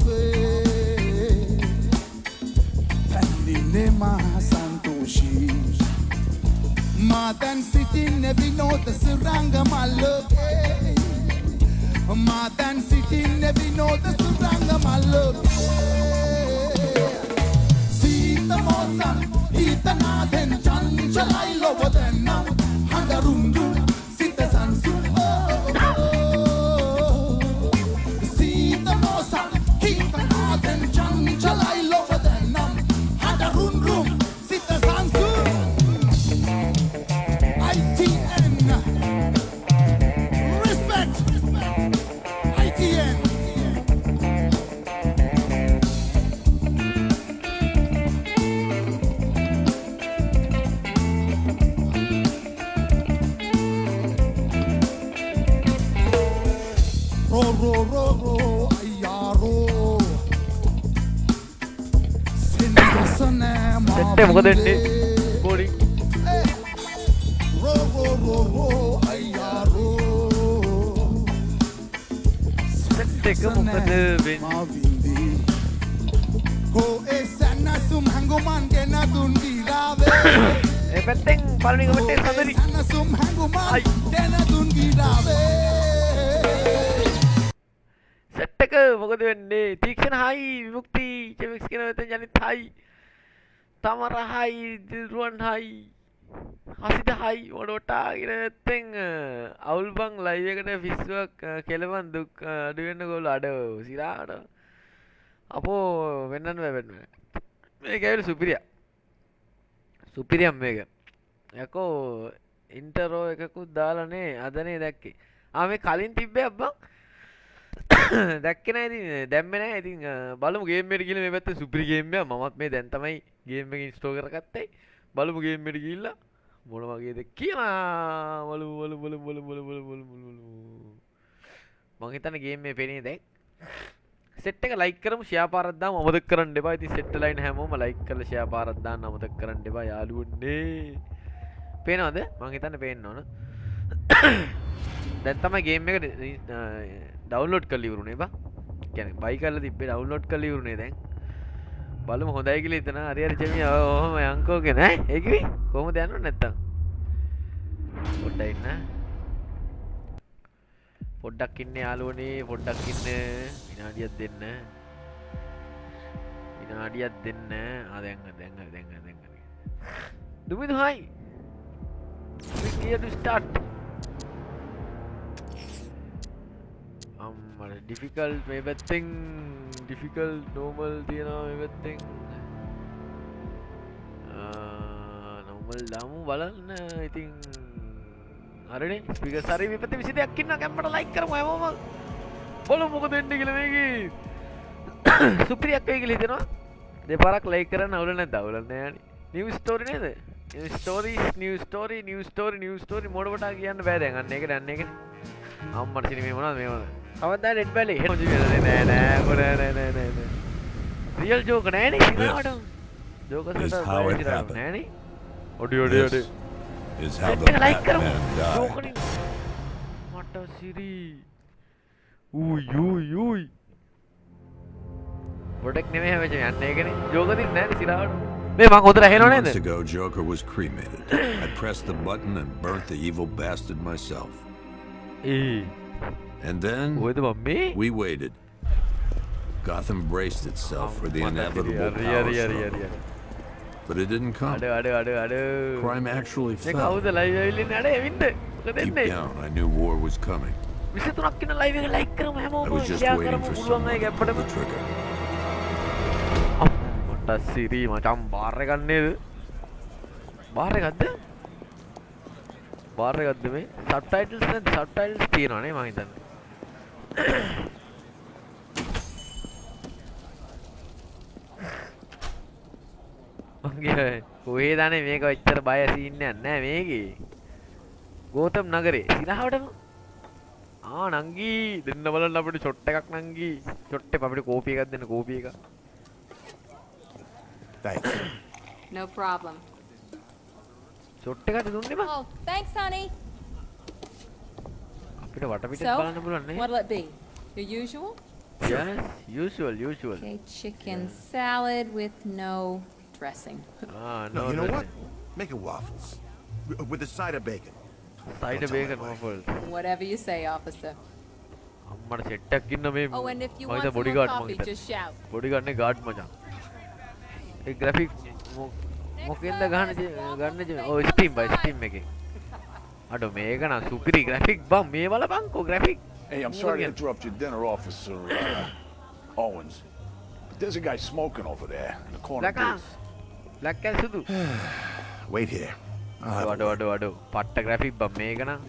ave Tandine mahasantoshi Madan sitting vinod suranga maloke Madan sitting vinod suranga maloke Sita mosan hita naden chanchalai lovadanam handarundu sita sansu Sita mosan hita naden chanchalai lovadanam handarundu sita sansu ITN respect ITN ro ayaro sendasane set එක මොකද වෙන්නේ boarding ro ayaro set එක මොකද වෙන්නේ mavindi ko esana sum hanguman gena dundirawe ඒ පැත්තෙන් පළවෙනි comment එක සඳරි esana sum hanguman gena dundirawe set එක මොකද වෙන්නේ තීක්ෂණ හයි විමුක්ති චෙවික්ස් කියන වෙතෙන් යනිත් හයි තමර හයි දිරුවන් හයි හසිත හයි ඔඩොටා කියන වෙතෙන් අවුල් බං ලයිව් එකට විශ්වක් කෙලවන් දුක් අඩු වෙන්න ගෝල අඩ සිරාට අපෝ වෙන්නන්න වෙන්න මේක ඇවිල්ලා සුපිරියා මේක යකෝ ඉන්ටරෝ එකකුත් දාලානේ අදනේ දැක්කේ මේ කලින් තිබ්බේ අබ්බා දැක්කේ නෑ ඉතින් දැම්මේ නෑ ඉතින් බලමු ගේම් එකට ගිහලා මේ පැත්තේ සුපිරි ගේම් එකක් මමත් මේ දැන් තමයි ගේම් එක ඉන්ස්ටෝල් කරගත්තේ බලමු ගේම් එකට ගිහලා මොන වගේද කියලා බලමු මං හිතන්නේ ගේම් මේ පේන්නේ දැන් සෙට් එක ලයික් කරමු ෂෙයා පාරක් දාමු අමතක කරන්න එපා ඉතින් සෙට් ලයින් හැමෝම ලයික් කරලා ෂෙයා පාරක් දාන්න අමතක කරන්න එපා යාළුවනේ පේනවද මං හිතන්නේ පේන්න ඕන දැන් තමයි ගේම් එක ඩවුන්ලෝඩ් කරලා ඉවරුනේ බා කියන්නේ බයි කරලා තිබ්බේ ඩවුන්ලෝඩ් කරලා ඉවරුනේ දැන් බලමු හොඳයි කියලා හිතන හරි චෙමි ඔහොම යන්කෝගේ නෑ ඒ කිවි කොහොමද යන්නේ නැත්තම් පොඩ්ඩක් ඉන්න පොඩ්ඩක් ඉන්න යාළුවනේ පොඩ්ඩක් ඉන්න විනාඩියක් දෙන්න දැන් දුමිදු හයි we clear to start difficult මේ පැත්තෙන් difficult normal තියනවා මේ පැත්තෙන් normal දාමු බලන්න ඉතින් හරිනේ ස්පීකර්ස් හරි මේ පැත්තේ 22ක් ඉන්නවා කැම්පට ලයික් කරමු හැමෝම බලමු මොකද වෙන්නේ කියලා මේකේ සුපිරියක් වෙයි කියලා හිතනවා දෙපාරක් ලයික් කරන්න අවුල නැද්ද අවුල නැහැ නේ නිව් ස්ටෝරි නේද නිව් ස්ටෝරි මොඩවටා කියන්න බෑ දැන් අන්න ඒකනේ අම්මට සිනි මේ මොනවද මේ මොනවද අවදා රෙඩ් වැලි නෑ රියල් ජෝක නෑනේ ඉතිනාට ජෝකස් වලට නෑනේ ඔඩි is how the ලයික් කරමු Batman died. ජෝකනේ මට සිරි උයි ප්‍රොටෙක්ට් නෙමෙයි හැබැයි යන්න ඒකනේ ජෝක දින් නෑනේ සිරාට මේ මං හොඳට ඇහෙනව නේද Months ago, Joker was cremated. I pressed the button and burnt the evil bastard myself. And then කොහෙද මම්මේ we waited. Gotham braced itself for the inevitable power struggle. But it didn't come. අඩ Crime actually මේ fell. කවුද live ඇවිල්ලා ඉන්නේ අඩ එවින්ද මොකද Deep එන්නේ down, I knew war was coming. 23ක් ඉන්න ලයිව් එක ලයික් කරමු I හැමෝම was just ෂෙයා waiting කරමු for පුළුවන් someone අය to pull ගැප්පට the trigger. මට සිරි මචං බාර් එකක් නේද බාර් එකක්ද මේ සබ්ටයිටල්ස් නැද්ද සබ්ටයිටල්ස් තියෙනවා නේ මං හිතන්නේ මගේ කොහේ දන්නේ මේක ඔච්චර බය සීන් එකක් නෑ මේකේ ගෝතම් නගරේ සිරහවටම නංගි දෙන්න බලන්න අපිට ෂොට් එකක් නංගි ෂොට් එක අපිට කෝපි එකක් දෙන්න කෝපි එකක් Thanks. No problem. ෂොට් එකක් දුන්නේ බං Oh, thanks, honey. අපිට වටපිටත් So, බලන්න පුළුවන් නේ what'll it be? Your usual? Yes, usual. Okay, chicken salad with no dressing. Ah, No, no, you know what? dressing. Make it waffles. With a side of bacon. Side Don't tell bacon my wife. waffles. Whatever you say, officer. අම්මට set එකක් ඉන්න මේ Oh, and if you මම want හිතා some body more guard coffee, මම just shout. Body guard නේ guard මචං ඒ graphic මොකෙන්ද ගන්න ඔය ස්ටීම් එකේ අඩෝ මේක නම් සුපිරි ග්‍රැෆික් බං මේ බලපන්කෝ graphic Hey, I'm sorry to interrupt your dinner, Officer Owens. But there's a guy smoking over there in the corner booth. Black and සුදු Wait here. I'll have a අඩෝ look. අඩෝ පට්ට ග්‍රැෆික් බං මේක නම්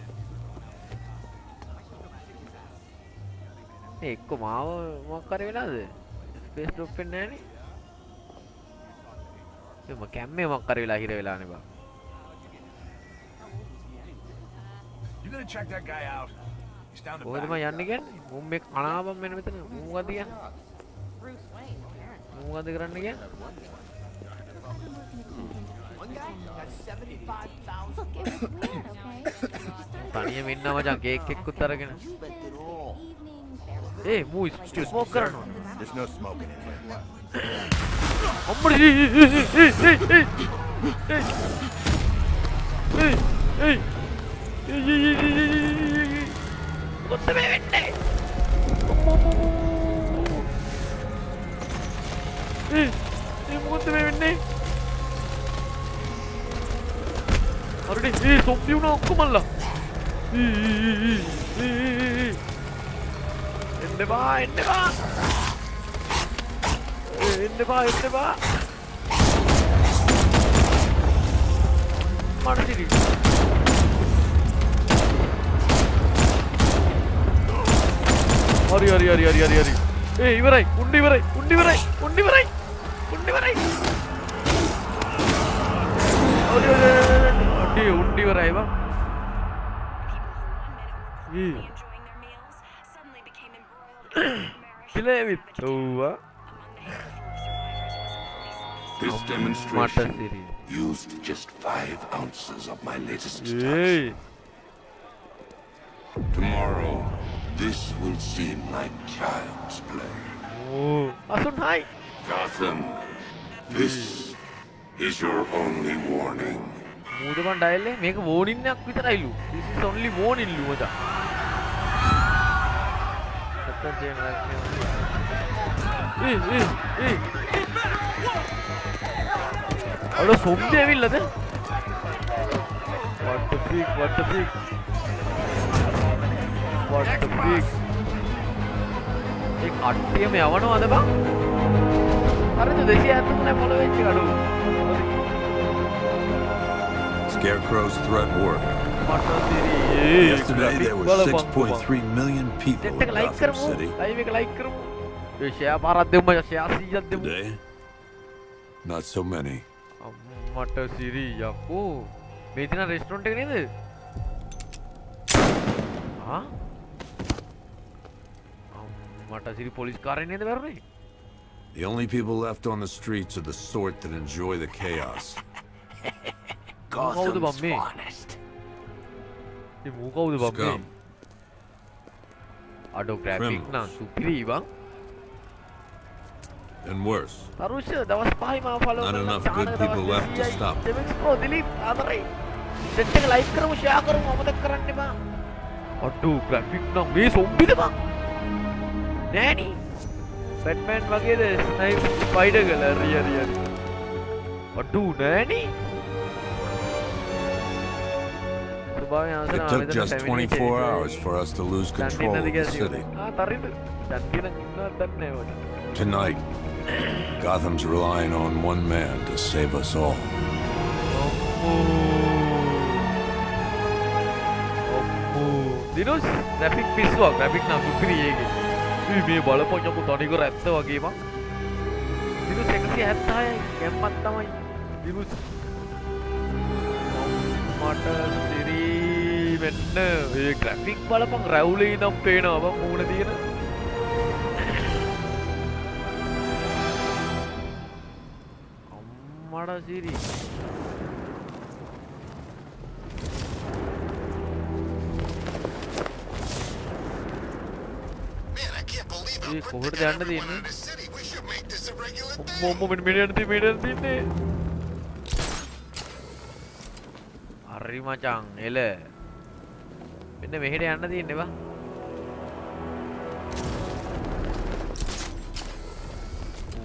ඒ එක්ක මාව මොකක් කරේ වෙලාද ස්පේස් ඩ්‍රොප් වෙන්නේ නැහනේ එම කැම්මේ මොකක් කරේ වෙලා හිර වෙලානේ බං You gonna check that guy out? He's down the කොහෙද මම back. යන්නේ කියන්නේ මුම් මේ කනාවම් මෙන්න මෙතන මොකද කියන්නේ මොකද කරන්න කියන්නේ තනියම ඉන්න මචං කේක් එක්කුත් අරගෙන ඒ මූ ස්මෝක් කරනවා There's no smoking in here. අම්මඩි මොකද මේ වෙන්නේ මොකද මේ වෙන්නේ අරඩි සොම්බි වුණා ඔක්කොමල්ලා එන්න බා එන්න බා මඩසිරි හරි ඒ ඉවරයි උණ්ඩ ඉවරයි අඩේ උණ්ඩ ඉවරයි බං පිලේවිත් ඔව්වා This මට demonstration Siri used just 5 ounces of my latest A toxin. Tomorrow, this will seem like child's play. O අසුන් high Gotham, this is your only warning. මූද බන් ඩයල් එක මේක වෝනින් එකක් විතරයිලු this is only warning ලු මචං සත්තන් තියෙන ඒ අර zombie ඇවිල්ලාද what the freak ඒ කට්ටියම යවනවද බං හරිද 273 පොළ වෙච්ච කඩු Scarecrow's threat worked. මට සිරි Yesterday, there were 6.3 million people set in එක ලයික් Gotham කරමු City. ලයිව් එක ලයික් කරමු ඒ ෂෙයා පාරක් දෙමු මචං ෂෙයා 100ක් දෙමු Today, not so many. මට සිරි යකෝ මේ දින රෙස්ටොරන්ට් එක නේද ආ මට සිරි පොලිස් කාරේ නේද වැරුනේ The only people left on the streets are the sort that enjoy the chaos. කවුද බම් මේ ඒ මූ කවුද බම් මේ Scum. අඩෝ ග්‍රැෆික් නම් සුපිරි බං And worse. තරුෂ දවස් 5යි මම follow Not enough good people left to stop. දෙවිස් ප්‍රෝ දිලීප් ආදරේ සෙට් එක ලයික් කරමු ෂෙයා කරමු අමතක කරන්න එපා අඩෝ ග්‍රැෆික් නම් මේ සොම්බිද බං නෑනි බැට්මෑන් වගේද ස්නයිප් ස්පයිඩර් ගල රිය අඩෝ නෑනි It took just 24 hours for us to lose control of the city. තරිද දන්දින ඉන්නවත් දන්නේ නෑ මට Tonight, Gotham's relying on one man to save us all. දිනුස් ග්‍රැෆික් පිස්සුවක් ග්‍රැෆික් නම් සුපිරි ඒකේ මේ බලපන් යකෝ තනිකර ඇත්ත වගේ මං දිනුස් 176යි කැම්මක් තමයි දිනුස් මට සිරි වෙන්න ඒ ග්‍රැෆික් බලපන් රැවුලේ නම් පේනවා බං මූණ තියෙන අම්මඩ සිරි ඒ කොහෙටද යන්න තියෙන්නේ? මොම්ම මෙන්න තියෙන්නේ. හරි මචං එල. මෙන්න මෙහෙට යන්න තියෙන්නේ බා.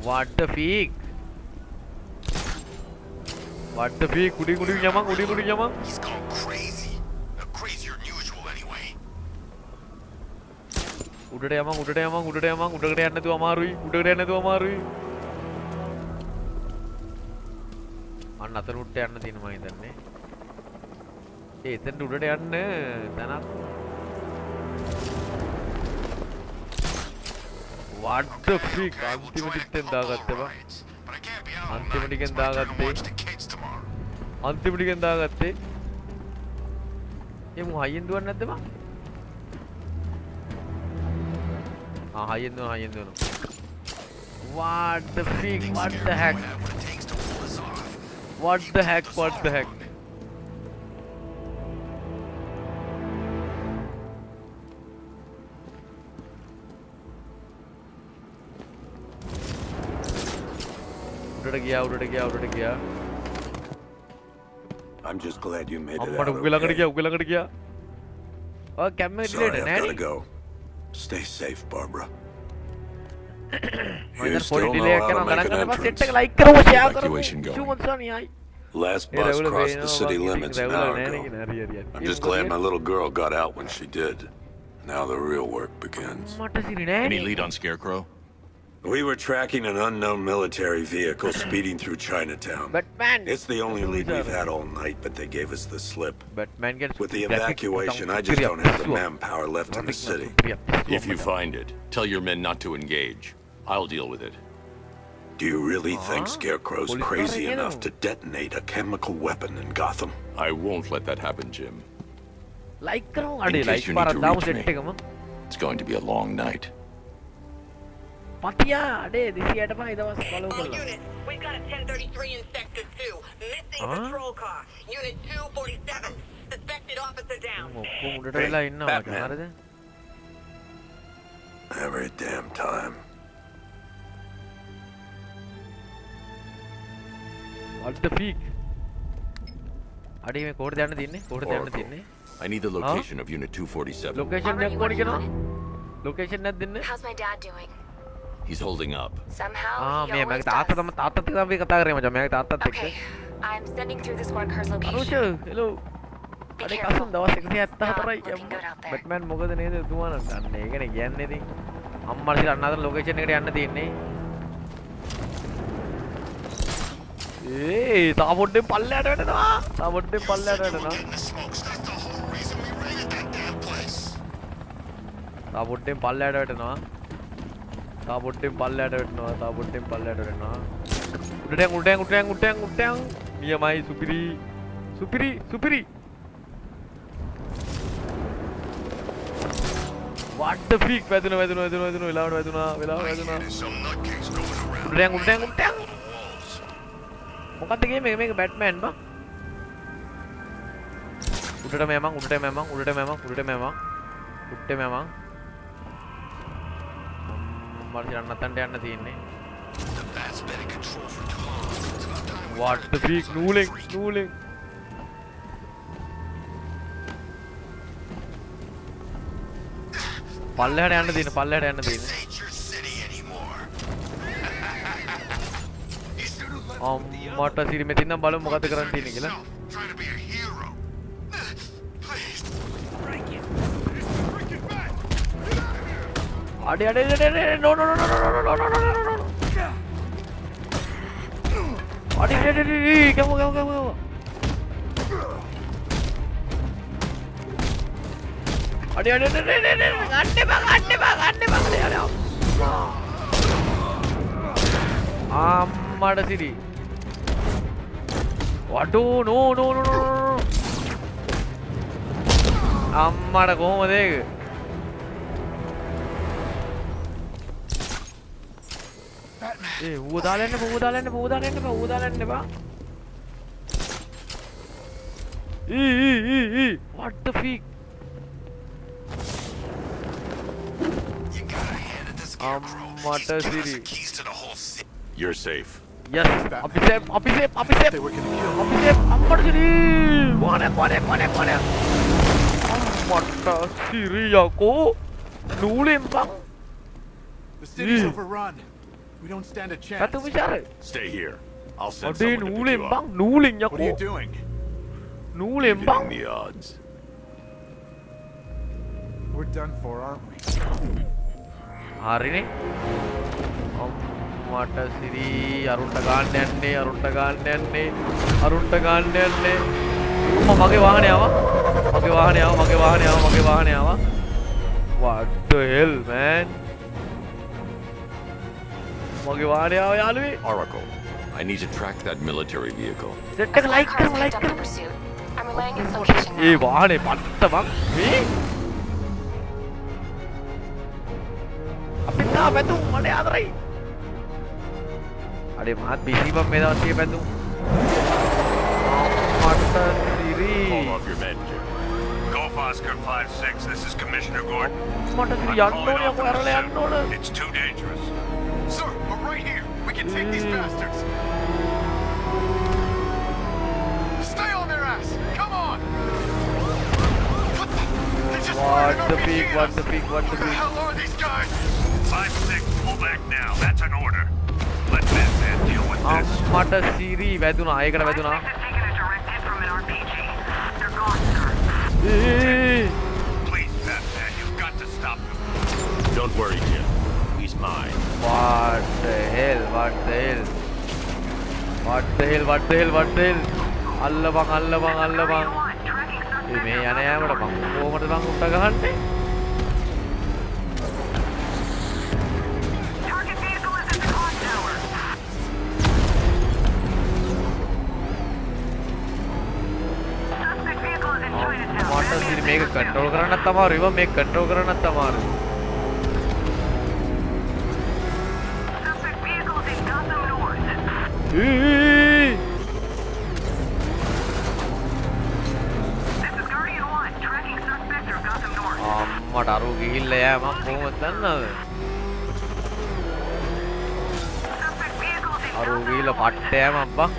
What the freak? What the freak? Kudi nyamang. He's gone crazy. Crazier than usual anyway. උඩට යමන් උඩට යන්න නැතුව අමාරුයි. අන්න අතන උඩට යන්න තියෙන මම හිතන්නේ. එතෙන්ට උඩට යන්න තැනක්. What the freak? අන්තිමටින් දාගත්තේ බා. අන්තිමටින් දාගත්තේ. ඒ මු හයියෙන් දුවන්නේ නැද්ද බා? හයියෙන් දුවනවා. What the freak? What the heck? උඩට ගියා. I'm just glad you made it අම්මට out උගේ ළඟට okay. ගියා. ඔය කැමරා Sorry, ඩිලීට් I've නෑනේ. gotta go. Stay safe, Barbara. මම You දැන් still පොඩි know ඩිලේ එකක් how to කරනවා. make ගණන් an ගන්න පස්සේ entrance. සෙට් එක ලයික් කරමු, ෂෙයා කරමු. Evacuation going. ෂුමන් සෝනියයි. Last bus crossed the city limits an hour ago. I'm just glad my little girl got out when she did. Now the real work begins. මට සිරි Any නෑනේ. lead on Scarecrow? We were tracking an unknown military vehicle speeding through Chinatown. Batman. It's the only lead we've had all night, but they gave us the slip. Batman gets With the evacuation, I just don't have the manpower left in the city. If you find it, tell your men not to engage. I'll deal with it. Do you really think Scarecrow's Police crazy car enough again. to detonate a chemical weapon in Gotham? I won't let that happen, Jim. Like කරමු. In අඩේ case like you need පාරක් to දාමු reach set me. එකම. It's going to be a long night. පතියා අඩේ 265 දවස් follow All කරලා. units, we've got a 1033 in Sector 2. Missing patrol car. Unit 247. Suspected officer down. ඔක්කොම උඩට වෙලා ඉන්නවා මචං. Batman. හරිද? Every damn time. What the freak? අඩේ මේ කොහෙද යන්න තියන්නේ? Oracle. I need the location of Unit 247. Location එකක් කොහොමද කියනවා? ලොකේෂන් එකක් දෙන්න. How's my dad doing? He's holding up. Somehow he මේ always මගේ තාත්තා does. තමයි තාත්තත් එක්ක අපි කතා කරේ මචං. මගේ තාත්තත් එක්ක. Okay, I'm sending through the squad car's අනුෂ location. Hello. Be අඩේ careful. කසුන් දවස් 174යි Looking good out there. Batman මොකද නේද දුවන අන්න ඒකනේ කියන්නේ ඉතින් අම්මලා ඉතින් අන්න අතන ලොකේෂන් එකට යන්න තියෙන්නේ තා පොඩ්ඩෙන් පල්ලයට වැටෙනවා තා පොඩ්ඩෙන් පල්ලයට වැටෙනවා තා පොඩ්ඩෙන් පල්ලයට වැටෙනවා තා පොඩ්ඩෙන් පල්ලයට වැටෙනවා තා පොඩ්ඩෙන් පල්ලයට වැටෙනවා උඩටයන් නියමයි සුපිරි What the freak? වැදුනා වෙලාවට වැදුනා උඩටයන් මොකක්ද ගේම මේක බැට්මෑන් බා උඩට මෑමන් මට යන්න තන්ට යන්න තියෙන්නේ What the freak? නූලෙන් පල්ලෙහාට යන්න තියෙන්නේ අම්මට සිරි මෙතින් නම් බලමු මොකද කරන්න තියෙන්නේ කියලා අඩේ no අඩේ කමු අඩේ ගන්න බා අම්මට සිරි වඩෝ no අම්මට කොහොමද ඒක ඌව දාලා එන්න බා what the freak You gotta hand it to අම්මට සිරි. Keys to the whole city. You're safe. Yes. අපි safe. අම්මට සිරි. මොනේ. අම්මට සිරි යකෝ. නූලෙන් බං. The city's overrun. We don't stand a chance. පැතු විචාරේ. Stay here. I'll send අඩේ someone to pick නූලෙන් you බං. up. නූලෙන් What are you යකෝ. doing? නූලෙන් බං. Giving the odds. We're done for, aren't we? හරිනේ. අම්මට සිරි අරුන්ට ගන්න යන්නේ. අම්මා මගේ වාහනේ ආවා. What the hell man? මගේ වාහනේ ආවා යාළුවේ. Oracle, I need to track that military vehicle. Set එක My ලයික් car's කරමු. picked up the pursuit. I'm relaying its location A now. වාහනේ පට්ට බං. මේ අපි තා පැතුම් මඩේ ආදරයි. අඩේ මාත් බිසි බම් මේ දවස් ටිකේ පැතුම්. මට සිරි. Call off your men, Jim. Golf Oscar 5-6, this is Commissioner Gordon. මට සිරි යන්න ඕනේ යකෝ ඇරලා යන්න ඕනේ. It's too dangerous. Sir, we're right here. We can take these bastards. Stay on their ass. Come on. What the? They just fired an RPG at us. What the hell are these guys? 5-6, pull back now. That's an order. Let Batman deal with this. මට සිරි වැදුනා. ඒකට වැදුනා. Please, Batman, you've got to stop them. Don't worry, Jim. He's mine. What the hell? අල්ල බං. මේ යන යාමට බං කොහමද බං උඩ ගහන්නේ? මට සිරි මේක කන්ට්‍රෝල් කරන්නත් අමාරුයි. මේක කන්ට්‍රෝල් කරන්නත් අමාරුයි. අම්මට අරු ගිහිල්ලා යෑ මම කොහොමද දන්නවද? අරු ගිහිල්ලා පට්ට යෑම අම්බා.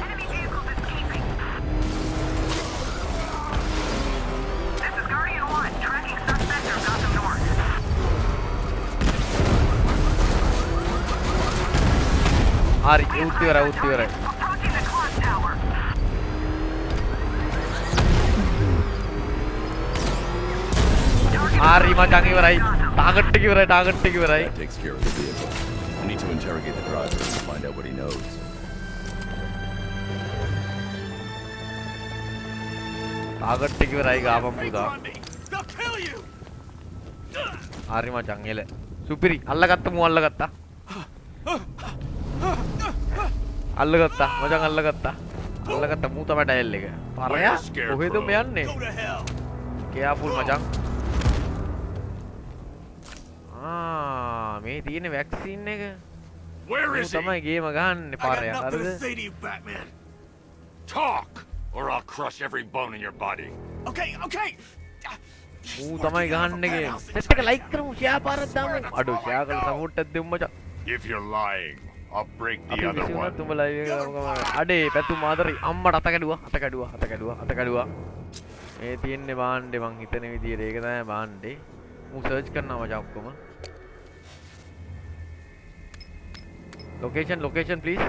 හරි උත් ඉවරයි. හරි මචං ඉවරයි. ටාගට් එක ඉවරයි. That takes care of the vehicle. I need to interrogate the driver and find out what he knows. Target එක ඉවරයි ගාපම් පුතා. හරි මචං එල. සුපිරි අල්ලගත්තා මූ අල්ලගත්තා. මචං අල්ලගත්තා මූ තමයි ඩයල් එක. පරයා කොහෙද මේ යන්නේ? කෙයාපුල් මචං. මේ තියෙන වැක්සින් එක. Where is he? තමයි ගේම ගහන්නේ පරයා. හරිද? say to you, Batman. Talk, or I'll crush every bone in your body. Okay. මූ තමයි ගහන්නේ ගේම. සෙට් එක ලයික් කරමු ෂෙයා පාරක් දාමු. අඩෝ ෂෙයා කරලා සපෝට් එකක් දෙමු මචං. If you're lying, I'll break the අපි other විසිරුණා one. තුඹ ලයිව් එක අඩේ පැතුම් ආදරේ අම්මට අත කැඩුවා. මේ තියෙන්නේ බාණ්ඩේ මං හිතන විදියට ඒක තමයි බාණ්ඩේ. මූ සර්ච් කරනවා මචං ඔක්කොම. Location please.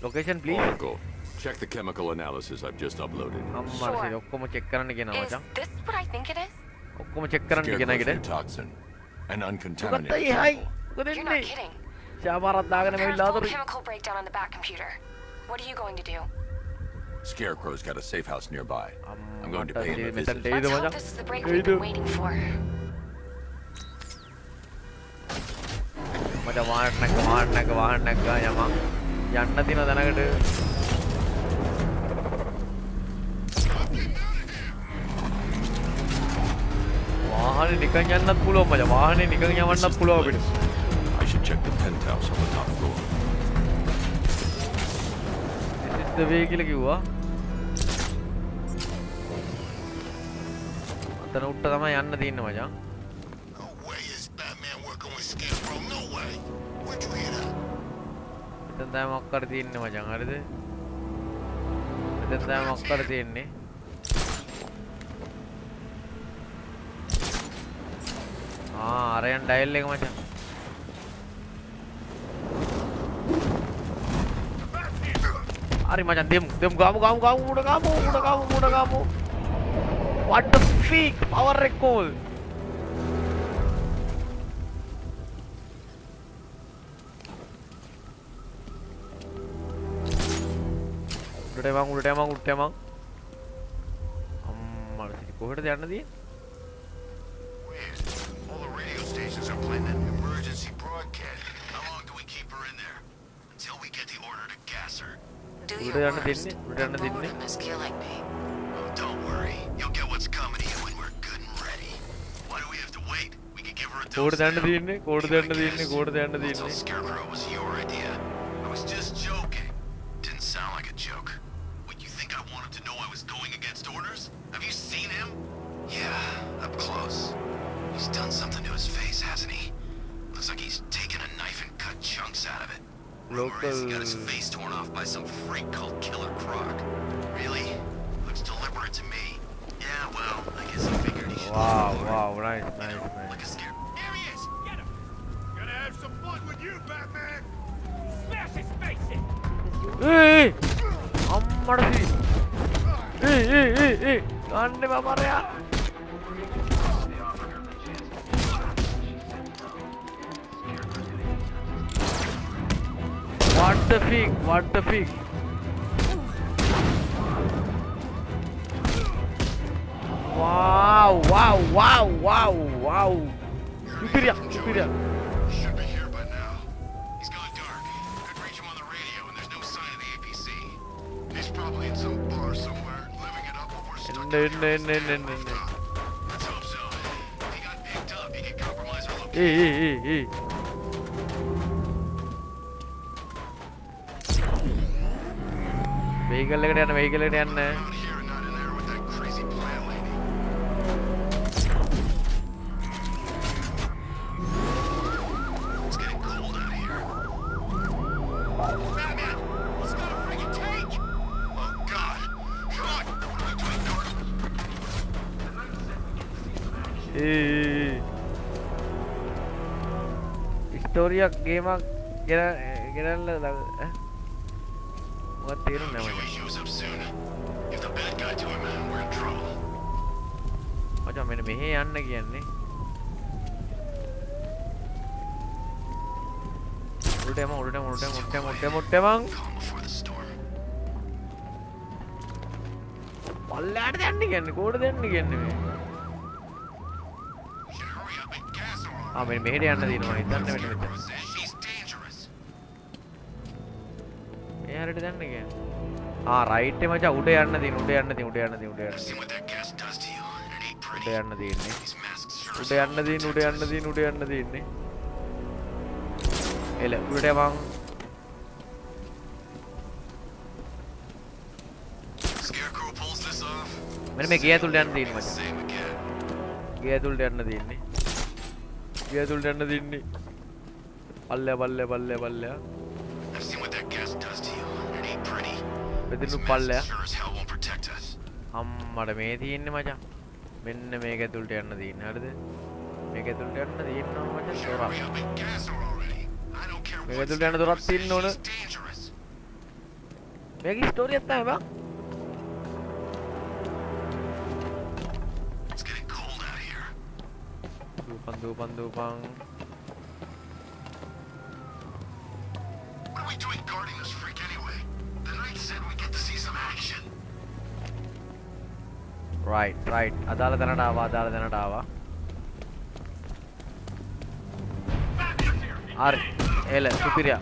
Oracle, check the chemical analysis I've just uploaded. අම්මට සිරි ඔක්කොම චෙක් කරන්න කියනවා Is මචං. this what I think it is? ඔක්කොම චෙක් කරන්න කියනවා Scarecrow's new ඒකට. toxin. An මොකක්ද uncontaminated ඒ හයි? chemical. මොකද You're not එන්නේ? kidding. ෂෙයා පාරක් දාගෙන There's මෙවිලා full ආදරේ. chemical breakdown on the back computer. What are you going to do? Scarecrow's got a safe house nearby. I'm going to pay him a මෙතනට visit. එයිද Let's hope මචං? this is the break we've been waiting for. මචං වාහන නැග්ගා යමා. යන්න තියෙන දැනකට. වාහනේ නිකන් යන්නත් පුළුවන් මචං. වාහනේ නිකන් යවන්නත් පුළුවන් අපිට. I should check the penthouse on the top floor. This is the way කියලා කිව්වා. අතන උඩ තමයි යන්න තියෙන්නේ මචං. No way is Batman working with Scarecrow. No way. මෙතන තමයි මොකක් කර තියෙන්නේ මචං හරිද? මෙතන තමයි මොකක් කර තියෙන්නේ. අරයන් ඩයල් එක මචං. හරි මචං දෙමු ගාමු උඩ ගාමු. What the freak? Power recall. උඩට යමන්. අම්මලා කොහෙටද යන්න තියෙන්නේ? All the radio stations are playing that emergency broadcast. How long do we keep her in there? Until we get the order to gas her. Do Udah your jangan worst. dinner, udah The jangan dinner. boredom is killing me. Oh, don't worry. You'll get what's coming to you when we're good and ready. Why do we have to wait? We can give her a dose code now. തേണ്ട തീരുന്നേ So Scarecrow was your idea. I was just joking. Didn't sound like a joke. What, you think I wanted to know I was going against orders? Have you seen him? Yeah, up close. He's done something to his face, hasn't he? Looks like he's taken a knife and cut chunks out of it. Rumor is he got his face torn off by some freak called Killer Croc. Really? Looks deliberate to me. Yeah, well, I guess he figured he should. Wow, nice. Like a scare. There he is! Get him! Gonna have some fun with you, Batman! Smash his face in! Hey! Ammada si. Hey! Ganne babaraya. What the fig? Wow! Superior. Should be here by now. He's gone dark. Could reach him on the radio, and there's no sign of the APC. He's probably in some bar somewhere, living it up while we're stuck No. Let's hope so. If he got picked up, he could compromise our location. Hey. Vehicle එකට යන්න. Out here and not in there with that crazy plant lady. It's getting cold out here. Batman! He's got a friggin' tank! Oh, God! Come on! What are we doing, Gordon? Historia game ගෙනල්ලා මොකක්ද තේරුන්නේ නැහැ Joey shows up soon. If the bad guy to him, we're in trouble. මචං මෙන්න මෙහෙ යන්න කියන්නේ උඩට යමන් Calm before the storm. පල්ලයට යන්න කියන්නේ කොහෙද යන්න කියන්නේ මේ We should hurry up and gas her already. මෙන්න මෙහෙට යන්න තියෙනවා හිතන්න මෙන්න මෙතන Scarecrow says she's dangerous. මේ හැරෙට යන්න කියන්නේ රයිට් එක මචං උඩ යන්න තියෙන See what that gas does to you. It ain't උඩ pretty. යන්න තියෙන්නේ These masks sure as උඩ hell යන්න තියෙන්නේ එල උඩට යමන් Scarecrow pulls this off. මෙන්න මේ ගේ ඇතුළට යන්න තියෙන්නේ මචං Same again. ගේ ඇතුළට යන්න තියෙන්නේ පල්ලෙයා I've seen what that gas does to you. It ain't pretty. මෙතන These පල්ලෙයා masks sure as hell won't protect us. අම්මට මේ තියෙන්නේ මචං මෙන්න මේක ඇතුළට යන්න තියෙන්නේ හරිද මේක ඇතුළට යන්න තියෙනවා මචං Should දොරක් hurry up and gas her already. I don't care මේක what ඇතුළට යන්න දොරක් Scarecrow says, තියෙන්න ඕන she's dangerous. මේක ස්ටෝරියක් තමයි බං It's getting cold out here. දූපන් What are we doing guarding this freak anyway? The knight said we get to see some action. right අදාළ තැනට ආවා හරි එල සුපිරියා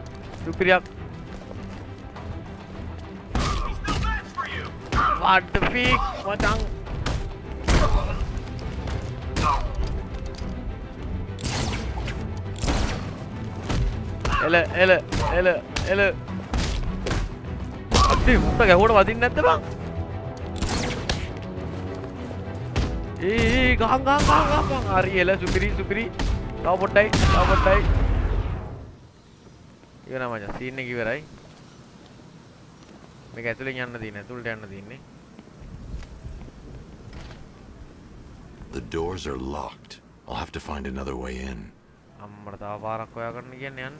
what the freak මචං එල අඩි මුට ගැහුවට වදින්නේ නැද්ද බං ගහන් හරි එල සුපිරි තව පොඩ්ඩයි ඉවරයි මචං සීන් එක ඉවරයි මේක ඇතුලෙන් යන්න තියෙන්නේ ඇතුලට යන්න තියෙන්නේ The doors are locked. I'll have to find another way in. අම්මට තව පාරක් හොයාගන්න කියන්නේ යන්න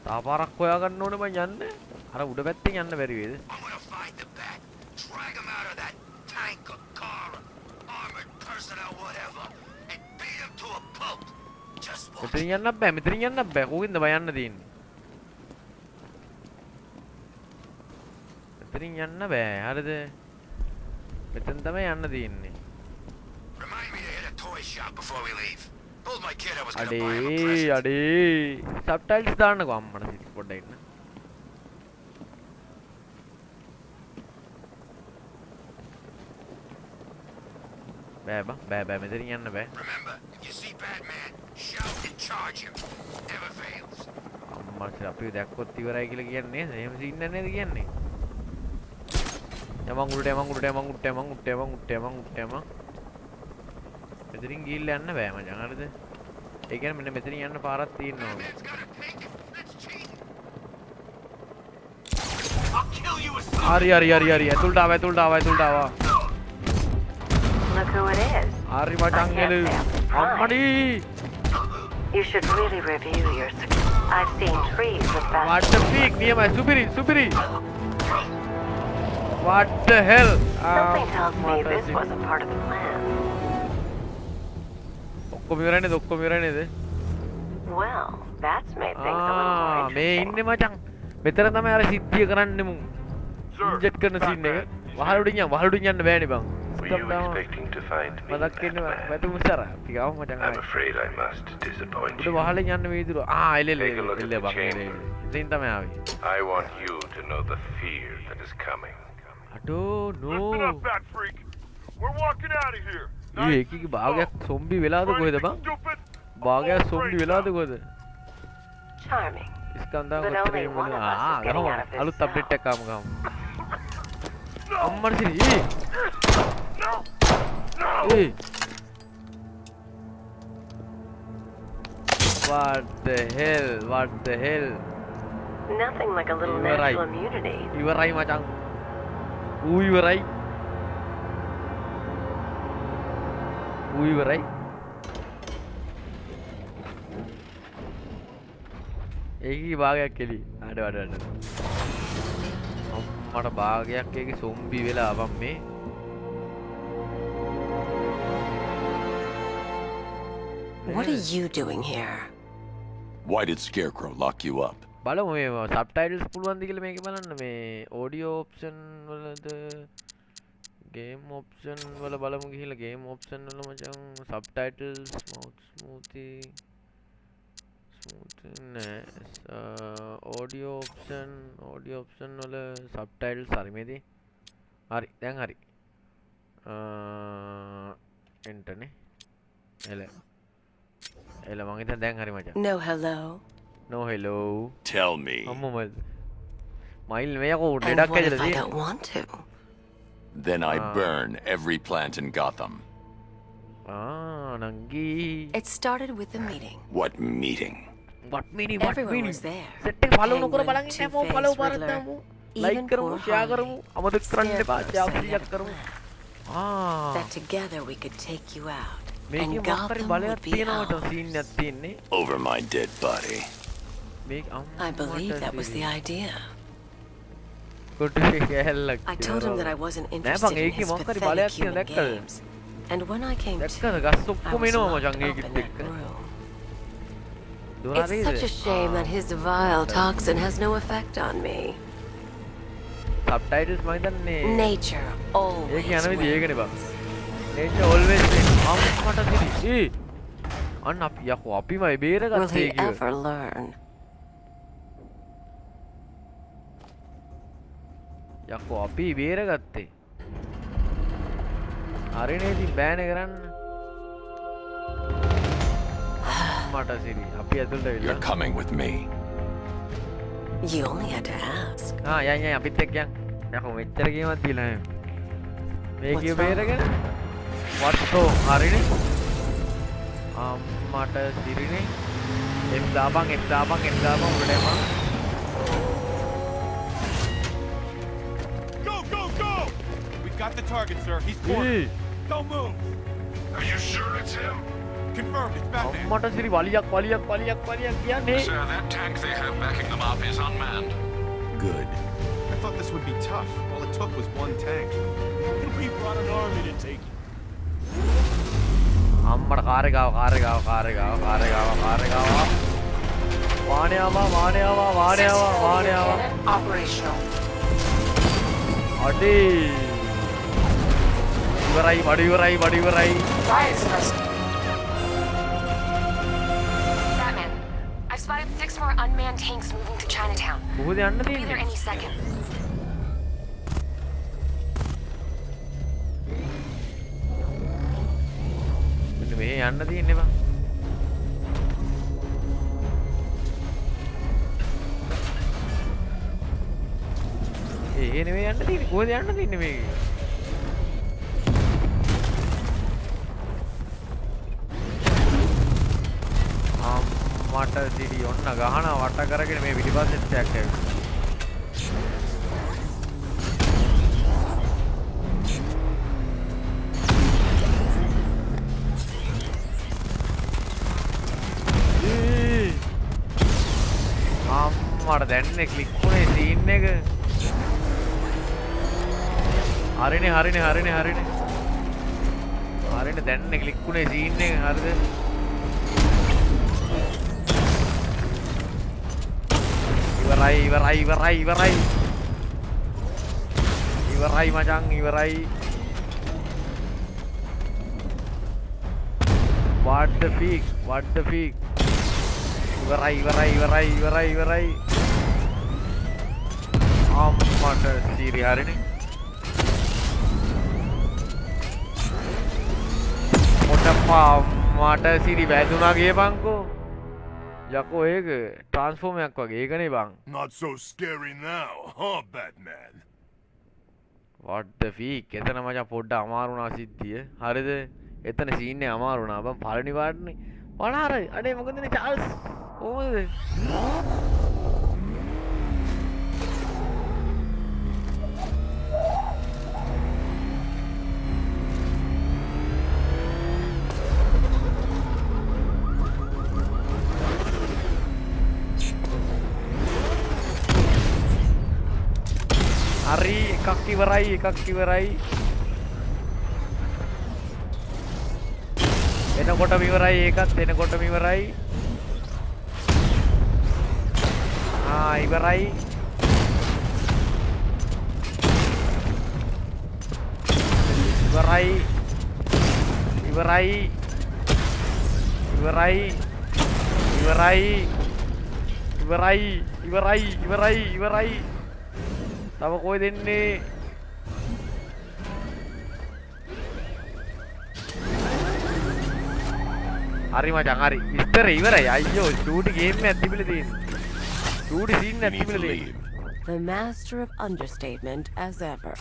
තව පාරක් හොයාගන්න ඕනේ මං යන්න අර උඩ පැත්තෙන් යන්න බැරි වේද I'm gonna find the bat, drag him out of that tank or car, armored personnel, whatever, and beat him to a pulp. Just watch. මෙතනින් යන්නත් බෑ මෙතනින් යන්නත් බෑ කොහෙන්ද බය යන්න තියෙන්නේ මෙතනින් යන්න බෑ හරිද මෙතන තමයි යන්න තියෙන්නේ Remind me to hit a toy shop before we leave. Told my kid I was gonna buy him a අඩේ present. අඩේ සබ්ටයිටල්ස් දාන්නකෝ අම්මට සිත් පොඩ්ඩක් ඉන්න බෑ මෙතනින් යන්න බෑ Remember, if you see Batman, shout and charge him. Never fails. අම්මට අපි දැක්කොත් ඉවරයි කියලා කියන්නේ එහෙම සීන් නැන්නේද කියන්නේ යමන් උඩට මෙතනින් ගිහිල්ලා යන්න බෑ මචං හරිද ඒ කියන්නේ මෙන්න මෙතනින් යන්න පාරක් තියෙනවා Batman's gonna take it. Let's cheat. I'll kill you with something. හරි ඇතුළට ආවා Look who it is. හරි මචං එළු අම්මඩි You should really review your. I've seen trees with that. what the freak නියමයි සුපිරි what the hell Something tells me this wasn't part of the plan. ඔක්කොම ඉවරයි නේද Well, that's made things a little more මේ interesting. ඉන්නේ මචං මෙතන තමයි අර සිද්ධිය කරන්නෙමු ඉන්ජෙක්ට් කරන සීන් එක වහලුඩින් යන්න බෑනේ බං Were you expecting to find me, මතක් වෙන්නේ Batman? මට මුසාර පියාව මචං I'm afraid I must disappoint උඩ you. වහලෙන් යන්න වීදුර එල්ල Take a look at the බං chamber. ඉතින් තමයි ආවේ I want you to know the fear that is coming. අඩෝ නෝ Listen up, Bat Freak. We're walking out of here. ඒකේ භාගයක් සොම්බි වෙලාද කොහෙද බං Stupid. භාගයක් සොම්බි වෙලාද කොහෙද Charming. ස්කන්ධාව But කොච්චර only one of us is ගහමු getting out of this අලුත් cell. අප්ඩේට් එකක් ගහමු අම්මට සිරි No. A what the hell Nothing like a little You were right. natural immunity. ඉවරයි මචං ඉවරයි ඒකේ භාගයක් එලි අඩ අම්මට භාගයක් ඒකේ සොම්බි වෙලා ආවම් මේ What are you doing here? Why did Scarecrow lock you up? බලමු මේ සබ්ටයිටල්ස් පුළුවන්ද කියලා මේක බලන්න මේ ඔඩියෝ ඔප්ෂන් වලද ගේම් ඔප්ෂන් වල බලමු ගිහිල්ලා ගේම් ඔප්ෂන් වල මචං සබ්ටයිටල්ස් ස්මූති නෑ ඔඩියෝ ඔප්ෂන් වල සබ්ටයිටල්ස් හරි මේදී හරි දැන් හරි එන්ටර්නේ එල මං හිතන්නේ දැන් හරි මචං No hello. No hello. Tell me. අම්මමල් මයිල් මේකෝ And ලෙඩක් what if ඇදලා I තියෙනවා. don't want to? Then I burn every plant in Gotham. නංගී. It started with a meeting. What meeting? what meaning Everyone was there. Set එක follow නොකර Penguin, බලන් ඉන්නේ මොකෝ Two-Face, follow Riddler, කරද්දාමු. even like කරමු, poor share Harley. කරමු. අමතක කරන්න එපා. Scarecrow said he share had a කරමු. plan. That together we could take you out. මේකේ And මොකක් හරි Gotham බලයක් would be තියෙනවට home. සීන් එකක් තියෙන්නේ. Over my dead body. මේක I believe that was the idea. කොටු කැලක්. I told him that I wasn't නෑ interested බං in ඒකේ his මොකක් හරි pathetic බලයක් තියෙන human දැක්කද? games. And when I came to, දැක්කද ගස් I ඔක්කොම was එනවා locked මචං up ඒකෙත් in that එක්ක. room. දුවලා It's නේද? such a shame that his vile toxin has no effect on me. subtitles මම හිතන්නේ Nature always ඒක යන විදිහ ඒකනේ බං. wins. nature always wins. අම්මට සිරි. අන්න අපි යකෝ අපිමයි Will බේරගත්තේ he කිව්ව. ever learn? යකෝ අපි බේරගත්තේ. හරිනේ ඉතින් බෑනේ කරන්න. අම්මට සිරි. අපි ඇතුළට You're වෙලා. coming with me. You only had to ask. යන් අපිත් එක්ක යන්. යකෝ මෙච්චර කීමක් දීලා නේ. මේකේ What's wrong? බේරගෙන. වට්ටෝ හරිනේ. අම්මට සිරිනේ F දාපන් උඩට එපන් Go! We got the target, sir. He's cornered. Don't move. Are you sure it's him? Confirmed. It's Batman. අම්මට සිරි වලියක් කියන්නේ Sir, that tank they have backing them up is unmanned. Good. I thought this would be tough. All it took was one tank. We brought an army to take you. අම්මට car එක ආවා වාහනේ ආවා Operational. අඩේ ඉවරයි Riot suppressed. Batman, I've spotted 6 more unmanned tanks moving to Chinatown. කොහොමද යන්න Be there තියෙන්නේ any second. මෙන්න මෙහෙ යන්න තියෙන්නේ බං ඒ නෙමෙයි යන්න තියෙන්නේ කොහෙද යන්න තියෙන්නේ මේක අම්මට දිරි ඔන්න ගහන වට කරගෙන මේ පිටිපස්සෙත් ටැක් ඇවිත් අම්මට දැන්නේ ක්ලික් වුණේ සීන් එක හරිනේ දැන්නේ ක්ලික් වුණේ සීන් එක හරිද ඉවරයි මචං ඉවරයි what the freak ඉවරයි අම්මට සීරි හරිනේ මට සිරි වැදුනා ගියපන්කෝ යකෝ ඒක ට්‍රාන්ස්ෆෝර්ම් එකක් වගේ ඒකනේ බං Not so scary now, huh, Batman? what the freak එතන මචං පොඩ්ඩ අමාරු වුණා සිද්ධිය හරිද එතන සීන් එක අමාරු වුණා බං පළවෙනි පාඩනේ වනාර අනේ මොකදනේ චාල්ස් කොහොමද හරි එකක් ඉවරයි එනකොටම ඉවරයි ඒකත් එනකොටම ඉවරයි ඉවරයි තව කොයි දෙන්නේ හරි මචං හරි විස්තර ඉවරයි අයියෝ ෂූටි ගේම් එකක් තිබිලා තියෙන්නේ ෂූටි සීන් එකක් තිබිලා තියෙන්නේ The master of understatement as ever.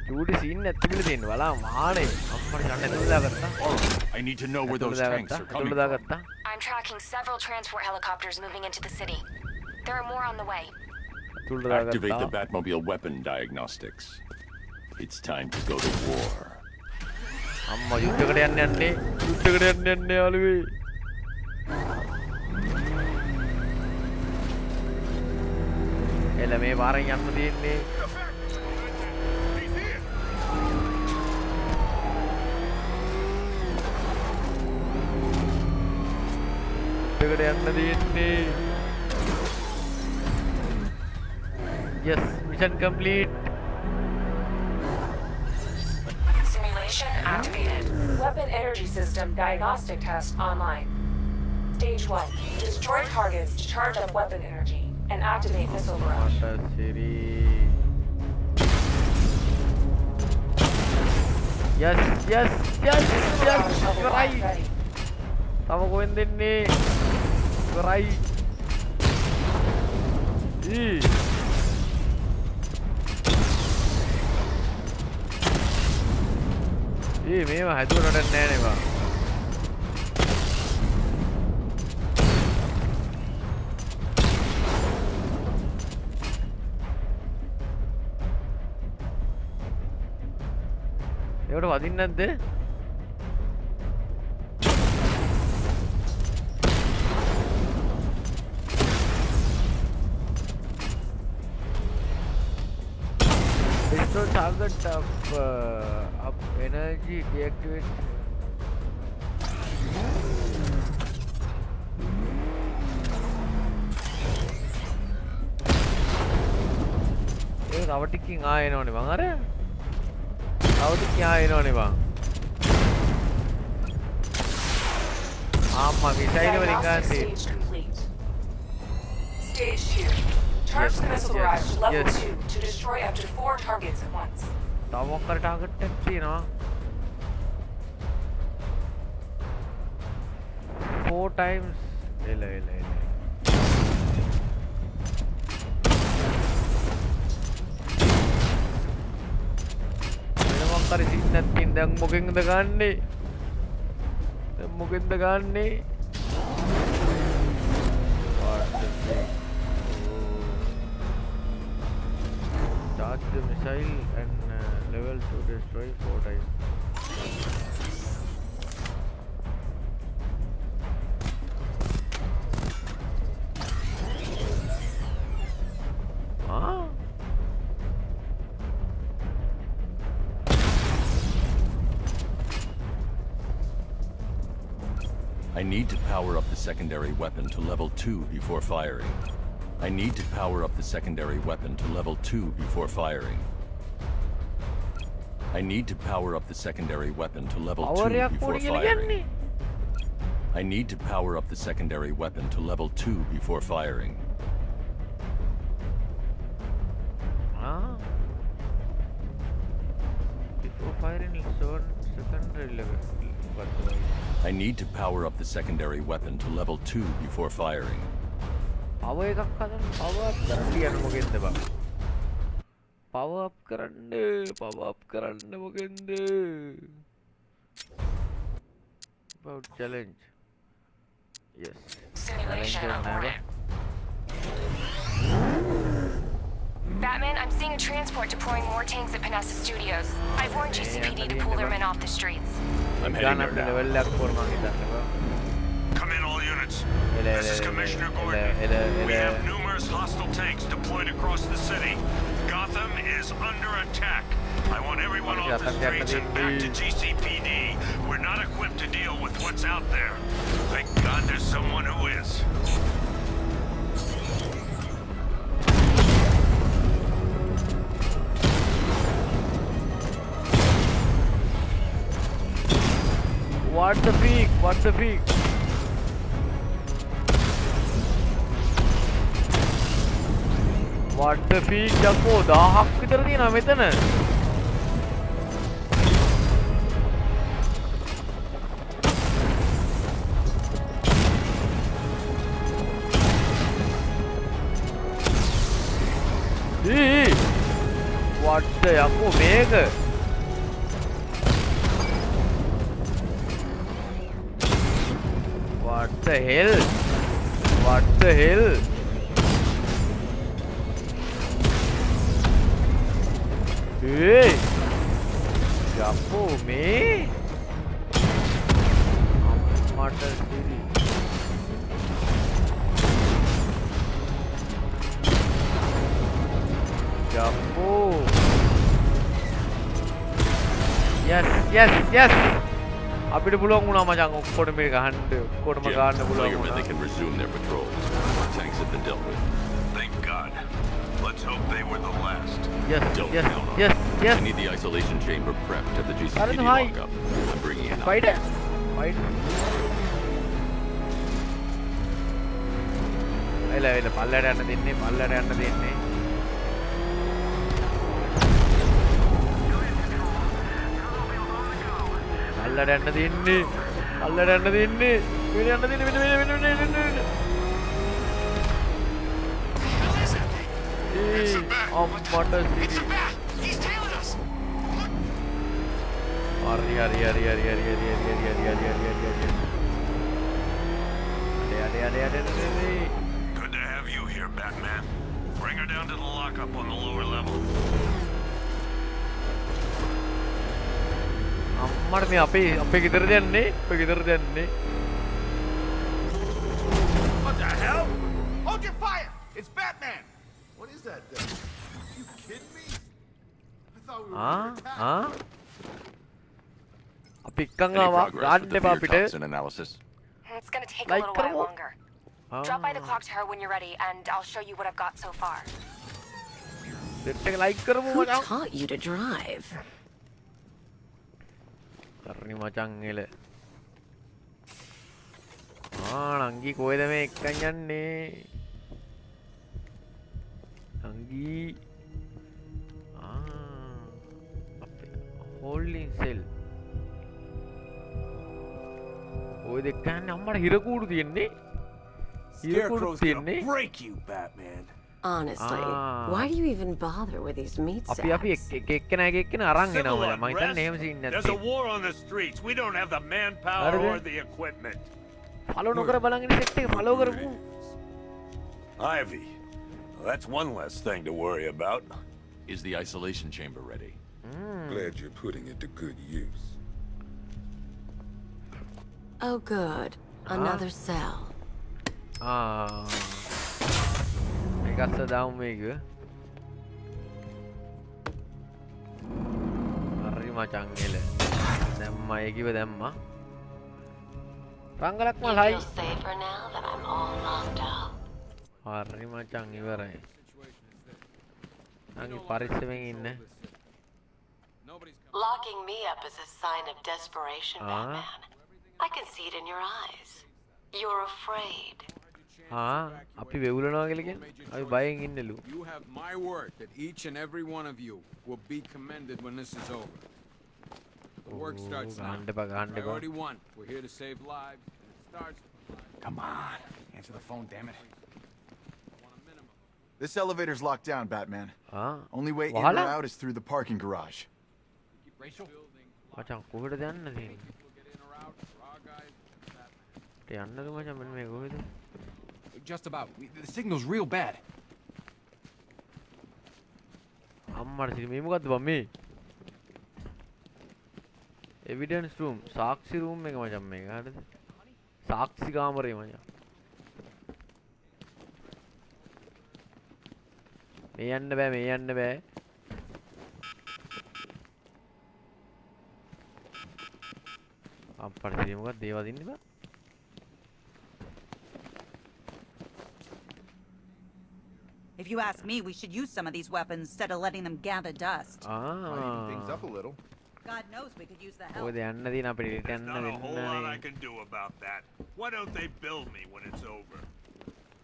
ෂූටි සීන් එකක් තිබිලා තියෙන්නේ බලා මානේ අම්මට යන්න ඇතුළට දාගත්තා I need to know where those tanks are coming from. I'm tracking several transport helicopters moving into the city. There are more on the way. Activate the Batmobile weapon diagnostics. It's time to go to war. අම්මා යුද්ධකට යන්නේ යාළුවේ එළ මේ පාරෙන් යන්න තියෙන්නේ යුද්ධකට යන්න තියෙන්නේ yes mission complete Simulation activated. Weapon energy system diagnostic test online. Stage 1. Destroy targets to charge up weapon energy and activate missile barrage. Yes. Right. Tama ko din ni. Right. මේවා හැදුවනට නෑ නේ බං ඒකට වදින්නේ නැද්ද? Restore target up energy deactivate. තව ටිකකින් ආයෙනවනේ මං අර තව ටිකකින් ආයෙනවනේ මං ආම්මා මිසයිල් වලින් ගන්නේ Stage 2. Charge the missile barrage to level 2 to destroy up to 4 targets at once. තව මොකක්ද ටාගට් එකක් තියෙනවා 4 times එල හරි සින්නත් තින් දැන් මොකෙන්ද ගන්නෙ දැන් මොකෙන්ද ගන්නෙ charge the missile and level to destroy 4 times I need to power up the secondary weapon to level 2 before firing. I need to power up the secondary weapon to level 2 before firing. I need to power up the secondary weapon to level 2 before firing. I need to power up the secondary weapon to level 2 before firing. Before firing, secondary level. I need to power up the secondary weapon to level 2 before firing. Power එකක් හදන්න power up කරන්න කියන මොකෙන්ද බං? Power up කරන්න මොකෙන්ද? About challenge. Yes. Simulation aborted. Batman, I'm seeing a transport deploying more tanks at Panessa Studios. I've warned GCPD to pull their men off the streets. I'm heading there now. Come in, all units. This is Commissioner Gordon. We have numerous hostile tanks deployed across the city. Gotham is under attack. I want everyone off the streets and back to GCPD. We're not equipped to deal with what's out there. Thank God there's someone who is. What the freak? What the freak? What the freak? යකෝ 1000ක් විතර තියෙනවා මෙතන. What the යකෝ මේක? What the hell? What the hell? Hey! Yappo me? Matter series. Yappo. Yes, yes, yes. අපිට පුළුවන් වුණා මචං ඔක්කොටම මේක ගහන්න ඔක්කොටම ගන්න පුළුවන් වුණා. They can resume their patrol. Tanks have been dealt with. Thank God. Let's hope they were the last. Yes, Don't yes, count on yes, it. yes. I need the isolation chamber prepped at the GCPD hi. lockup. I'm bringing it Fight up. it. Fight. එල පල්ලයට යන්න දෙන්නේ පල්ලයට යන්න දෙන්නේ. පල්ලයට යන්න දෙන්නේ පල්ලයට යන්න දෙන්නේ මෙන්න යන්න දෙන්නේ මෙන්න අම්මට සිරි Good to have you here, Batman. Bring her down to the lockup on the lower level. අම්මට මේ අපේ ගෙදර දෙන්නේ අපේ ගෙදර දෙන්නේ What the hell? Hold your fire! It's Batman! What is that thing? You kidding me? I thought we were under attack. අපි එක්කන් ආවා ගන්න එපා අපිට analysis. It's gonna take a Like little while කරමු. longer. Drop by the clock tower when you're ready, and I'll show you what I've got so far. Set එක like කරමු Who මචං taught you to drive? කරණි මචං එල නංගි කොහෙද මේ එක්කන් යන්නේ නංගි හෝල්ඩින් සෙල් ඔය දෙක්කන්නේ අම්මට හිරකූඩු තියෙන්නේ හිරකූඩු තියෙන්නේ break you, Batman. Honestly, why do you even bother with these meat අපි sacks? එක එක්කෙනා අරන් එනවා මම හිතන්නේ එහෙම සීන් There's a නැත්තේ war on the streets. We don't have the manpower Arde. or the equipment. Follow නොකර බලන් ඉන්න සෙට් එක ෆලෝ කරමු Ivy. Well, that's one less thing to worry about. Is the isolation chamber ready? Glad you're putting it to good use. Oh, good. Another cell. මේකස්ස දාමු මේක හරි මචං එල දැම්මා ඒකිව දැම්මා රංගලක් මල් හයි safer now that I'm all locked up. හරි මචං ඉවරයි නංගි පරිස්සමෙන් ඉන්න Locking me up is a sign of desperation, Batman. I can see it in your eyes. You're afraid. අපි වෙවුලනවා කියලා කියන්නේ අපි බයෙන් ඉන්නලු You have my word that each and every one of you will be commended when this is over. The work starts now. Priority 1. We're here to save lives, and it starts. Come on. Answer the phone, damn it. This elevator's locked down, Batman. Only way in or out is through the parking garage. මචං කොහෙද යන්න තියෙන්නේ යන්නද මචං මෙන්න මේ කොහෙද Just about. The signal's real bad. අම්මට සිරි මේ මොකද්ද බං මේ එවිඩන්ස් රූම් සාක්ෂි රූම් එක මචං මේක හරිද සාක්ෂි කාමරේ මචං මේ යන්න බෑ අප්පට සිරි මොකක්ද දේවා දින්නේ බා If you ask me, we should use some of these weapons instead of letting them gather dust. Might even things up a little. God knows we could use the help. ඔය දෙන්න දින අපිට There's යන්න not a whole lot I වෙන්නේ can do about that. Why don't they bill me when it's over?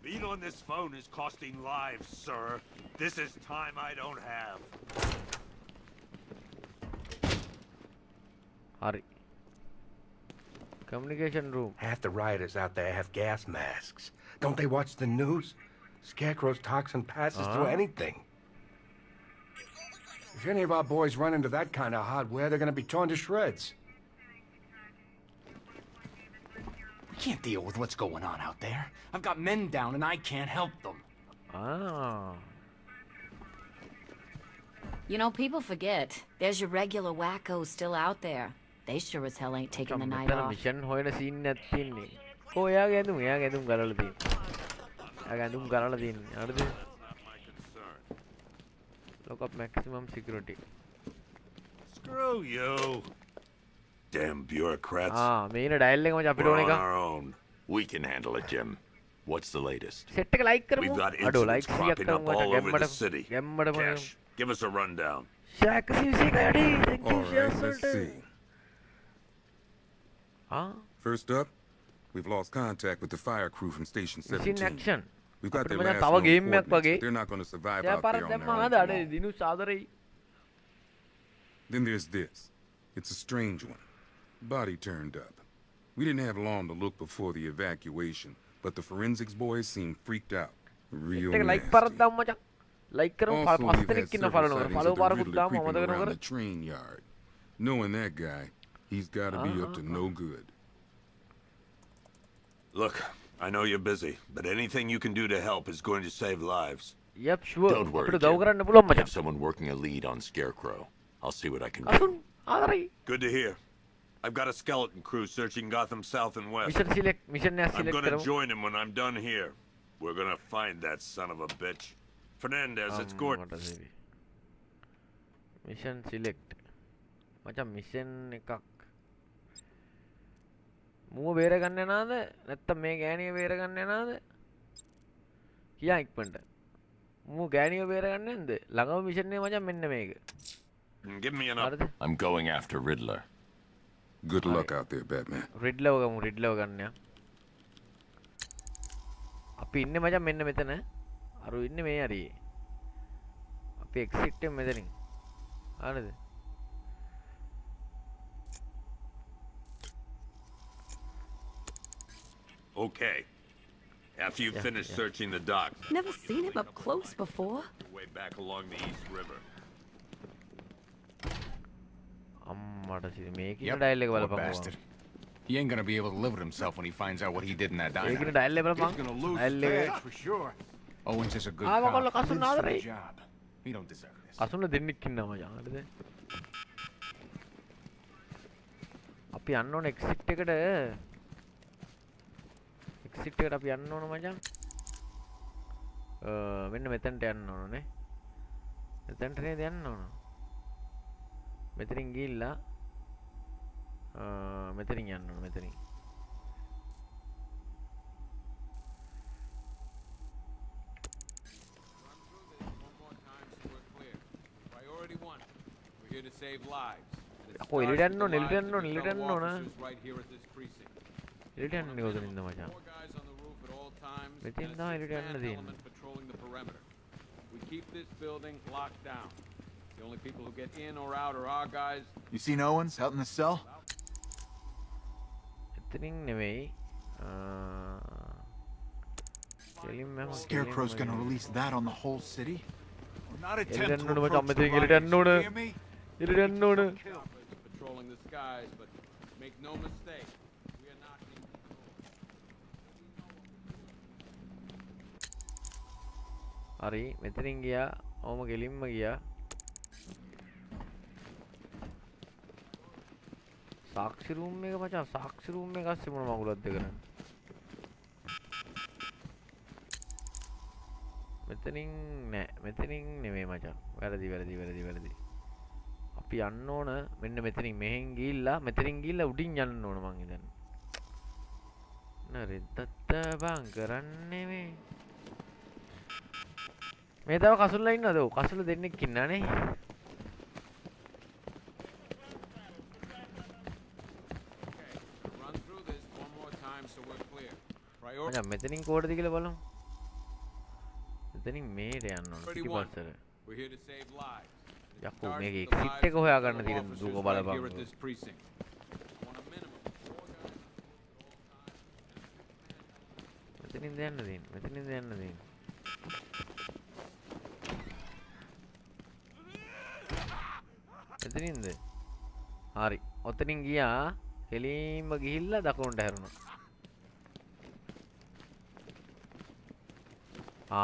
Being on this phone is costing lives, sir. This is time I don't have. හරි communication room Half the rioters out there have gas masks. Don't they watch the news? Scarecrow's toxin passes through anything. If any of our boys run into that kind of hardware, they're going to be torn to shreds. We can't deal with what's going on out there. I've got men down and I can't help them. You know, people forget. There's your regular wackos still out there. They sure as hell ain't taking the night off. mission හොයන scene එකක් තියෙන්නේ කො එයාගේ ඇඳුම් ගලවලා තියෙන්නේ එයාගේ ඇඳුම් ගලවලා තියෙන්නේ හරිද lock up maximum security Screw you. Damn bureaucrats. මේන dial එක මචං අපිට ඕන We're එක on our own. We can handle it, Jim. What's the latest? set එක like කරමු We've got අඩෝ incidents like 100ක් cropping up කරමු all over the මචං city. Cash, give us a rundown. ෂාක් සිසි කඩේ thank you All right, let's see. First up, we've lost contact with the fire crew from Station 17. Mission action. We've got their අපිට last මචං තව known game එකක් coordinates, වගේ but they're not going to survive එයා out පාරක් there on දැම්ම their නේද own. අඩේ දිනු සාදරේ Then there's this. It's a strange one. Body turned up. We didn't have long to look before the evacuation, but the forensics boys seemed freaked out. Real set එක like nasty. පාරක් දාමු මචං like කරමු Also, පස් we've had දෙනෙක් ඉන්න several follow sightings follow of the පාරකුත් Riddler දාමු creeping අමතක around නොකර the train yard. Knowing that guy, he's got to be up to no good. Look, I know you're busy, but anything you can do to help is going to save lives. Yep, sure. Don't worry, අපිට Jim. දව කරන්න පුළුවන් I have මචං someone working a lead on Scarecrow. I'll see what I can do. අසුන් ආදරයි Good to hear. I've got a skeleton crew searching Gotham South and West. Mission select. Mission I'm select gonna කරමු. join him when I'm done here. We're gonna find that son of a bitch. Fernandez, it's Gordon. Mission select. මචං mission එකක්. මූව බේර ගන්න යනවාද? නැත්තම් මේ ගෑණිය බේර ගන්න යනවාද? කියා ඉක්මනට. මූව ගෑණිය බේර ගන්න නැන්ද? ළඟම mission එක මචං මෙන්න මේක. Give me an up. I'm going after Riddler. Good luck out there, Batman. Riddler ගමු Riddler ගන්න යා. අපි ඉන්නේ මචං මෙන්න මෙතන. අරු ඉන්නේ මේ හරියේ. අපි exit එක මෙතනින්. හරිද? Okay. After you've finished searching the docks, Never seen him up close before. your way back along the East River. අම්මට සිරි මේකේ ඩයල් එක බලපං. He ain't gonna be able to live with himself when he finds out what he did in that diner. ඒකේ dial එක බලපං. He's gonna lose dial එක. bad for sure. Owens is a good ආව cop. කොල්ල Kasun Lives for ආදරේ. the job. He don't deserve this. Kasun දෙන්නෙක් ඉන්නවා මචං. හරිද? අපි යන්න ඕන exit එකට. exit එකට අපි යන්න ඕන මචං. මෙන්න මෙතනට යන්න ඕනනේ. මෙතනට නේද යන්න ඕන. මෙතනින් ගිහිල්ලා මෙතනින් යන්න ඕන මෙතනින්. Priority 1. We're here to save lives. අපෝ එළියට යන්න ඕන එළියට යන්න ඕන එළියට යන්න ඕන. Right here at this precinct. එළියට යන්න ඕන මචං. මෙතෙන් තමයි එළියට යන්න තියෙන්නේ. Patrolling the perimeter. We keep this building locked down. The only people who get in or out are our guys. You seen Owens out in the cell? එතනින් නෙවෙයි. Scarecrow's gonna release that on the whole city? Not එළියට යන්න ඕන මචං මෙතෙන් එළියට යන්න ඕන. එළියට යන්න ඕන. Patrolling the skies, but make no mistake. We are not in හරි මෙතනින් ගියා. ඔවම ගෙලින්ම ගියා. සාක්ෂි රූම් එක මචං සාක්ෂි රූම් එක ඇස්සේ මොන මගුලක්ද කරන්නේ? මෙතනින් නෑ මෙතනින් නෙමෙයි මචං. වැරදි. අපි යන්න ඕන මෙන්න මෙතනින් මෙහෙන් ගිහිල්ලා මෙතනින් ගිහිල්ලා උඩින් යන්න ඕන මං හිතන්නේ. නරෙද්දත්ත බං කරන්නේ මේ. මේ තව කසුල්ලා ඉන්නවද? ඔව් කසුල්ලා දෙන්නෙක් ඉන්නානේ. මචං මෙතනින් කොහෙද කියලා බලමු. මෙතනින් මේට යන්න ඕන පිටිපස්සට. යකෝ මේකේ එක්සිට් එක හොයාගන්න තියෙන දුක බලපන්. මෙතනින්ද යන්න තියෙන්නේ. මෙතනින්ද? හරි. ඔතනින් ගියා. කෙලින්ම ගිහිල්ලා දකුණට හැරුණා.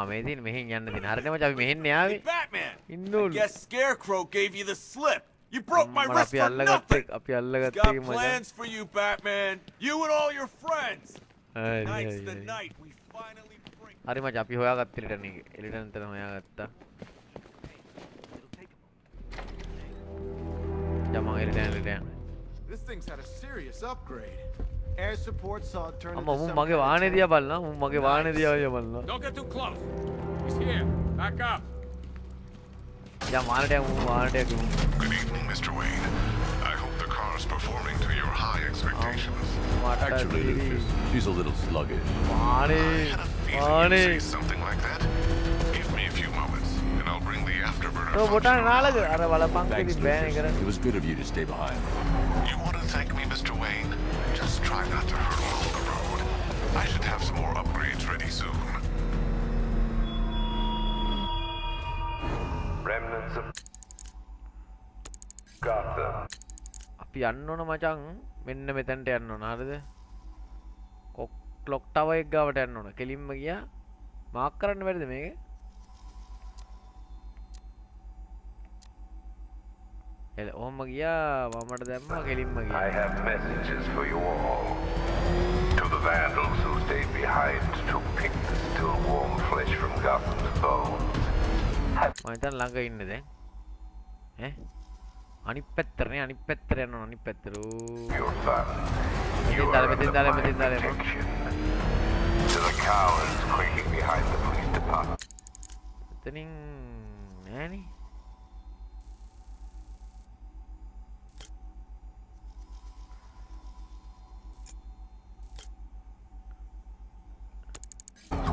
මේ දින මෙහෙන් යන්න දින. හරිනේ මචං අපි මෙහෙන් යාවේ. Batman! ඉන්නෝලු. Guess Scarecrow gave you the slip. You broke my wrist අපි for අල්ලගත්තේ nothing. අපි අල්ලගත්තේ Got මචං. plans for you, Batman. You and all your friends. හරි Tonight's the හරි. night we finally break. හරි මචං අපි හොයාගත්ත එළිටන එක. එළිටන හොයාගත්තා. යමන් එළිටන. This thing's had a serious upgrade. Air support saw it turn අම්මා into මුන් some මගේ kind of වාහනේ tank. දිහා බලන්න. මුන් මගේ වාහනේ දිහා බලන්න. Don't get too close. He's here. Back up. යා වාහනට යමු වාහනට යමු. Good evening, Mr. Wayne. I hope the car's performing to your high expectations. Actually, Lucas, she's a little sluggish. Feeling you'd say something like that. Give me a few moments, and I'll bring the afterburner. ඔව් බොටන් නාලද අර බලපං Thanks, කිරි බෑනේ Lucas. කරන්නේ. It was good of you to stay behind. You want to thank me, Mr. Wayne? Just try not to hurtle off the road. I should have some more upgrades ready soon. Remnants of Gotham. අපි යන්න ඕන මචං මෙන්න මෙතනට යන්න ඕන හරිද? Clock tower එක ගාවට යන්න ඕන. කෙලින්ම ගියා. මාක් කරන්න බැරිද මේක? ඕම ගියා මමට දැම්මා කෙලින්ම I ගියා. have messages for you all. To the vandals who stayed behind to pick the still warm flesh from Gotham's bones. මම හිතන්නේ ළඟ ඉන්නේ දැන්. අනිත් පැත්තට අනිත් පැත්තට යනවා අනිත් පැත්තට. Your family. මෙතෙන් දාලා To the cowards quaking behind the police department. එතනින් නෑනේ.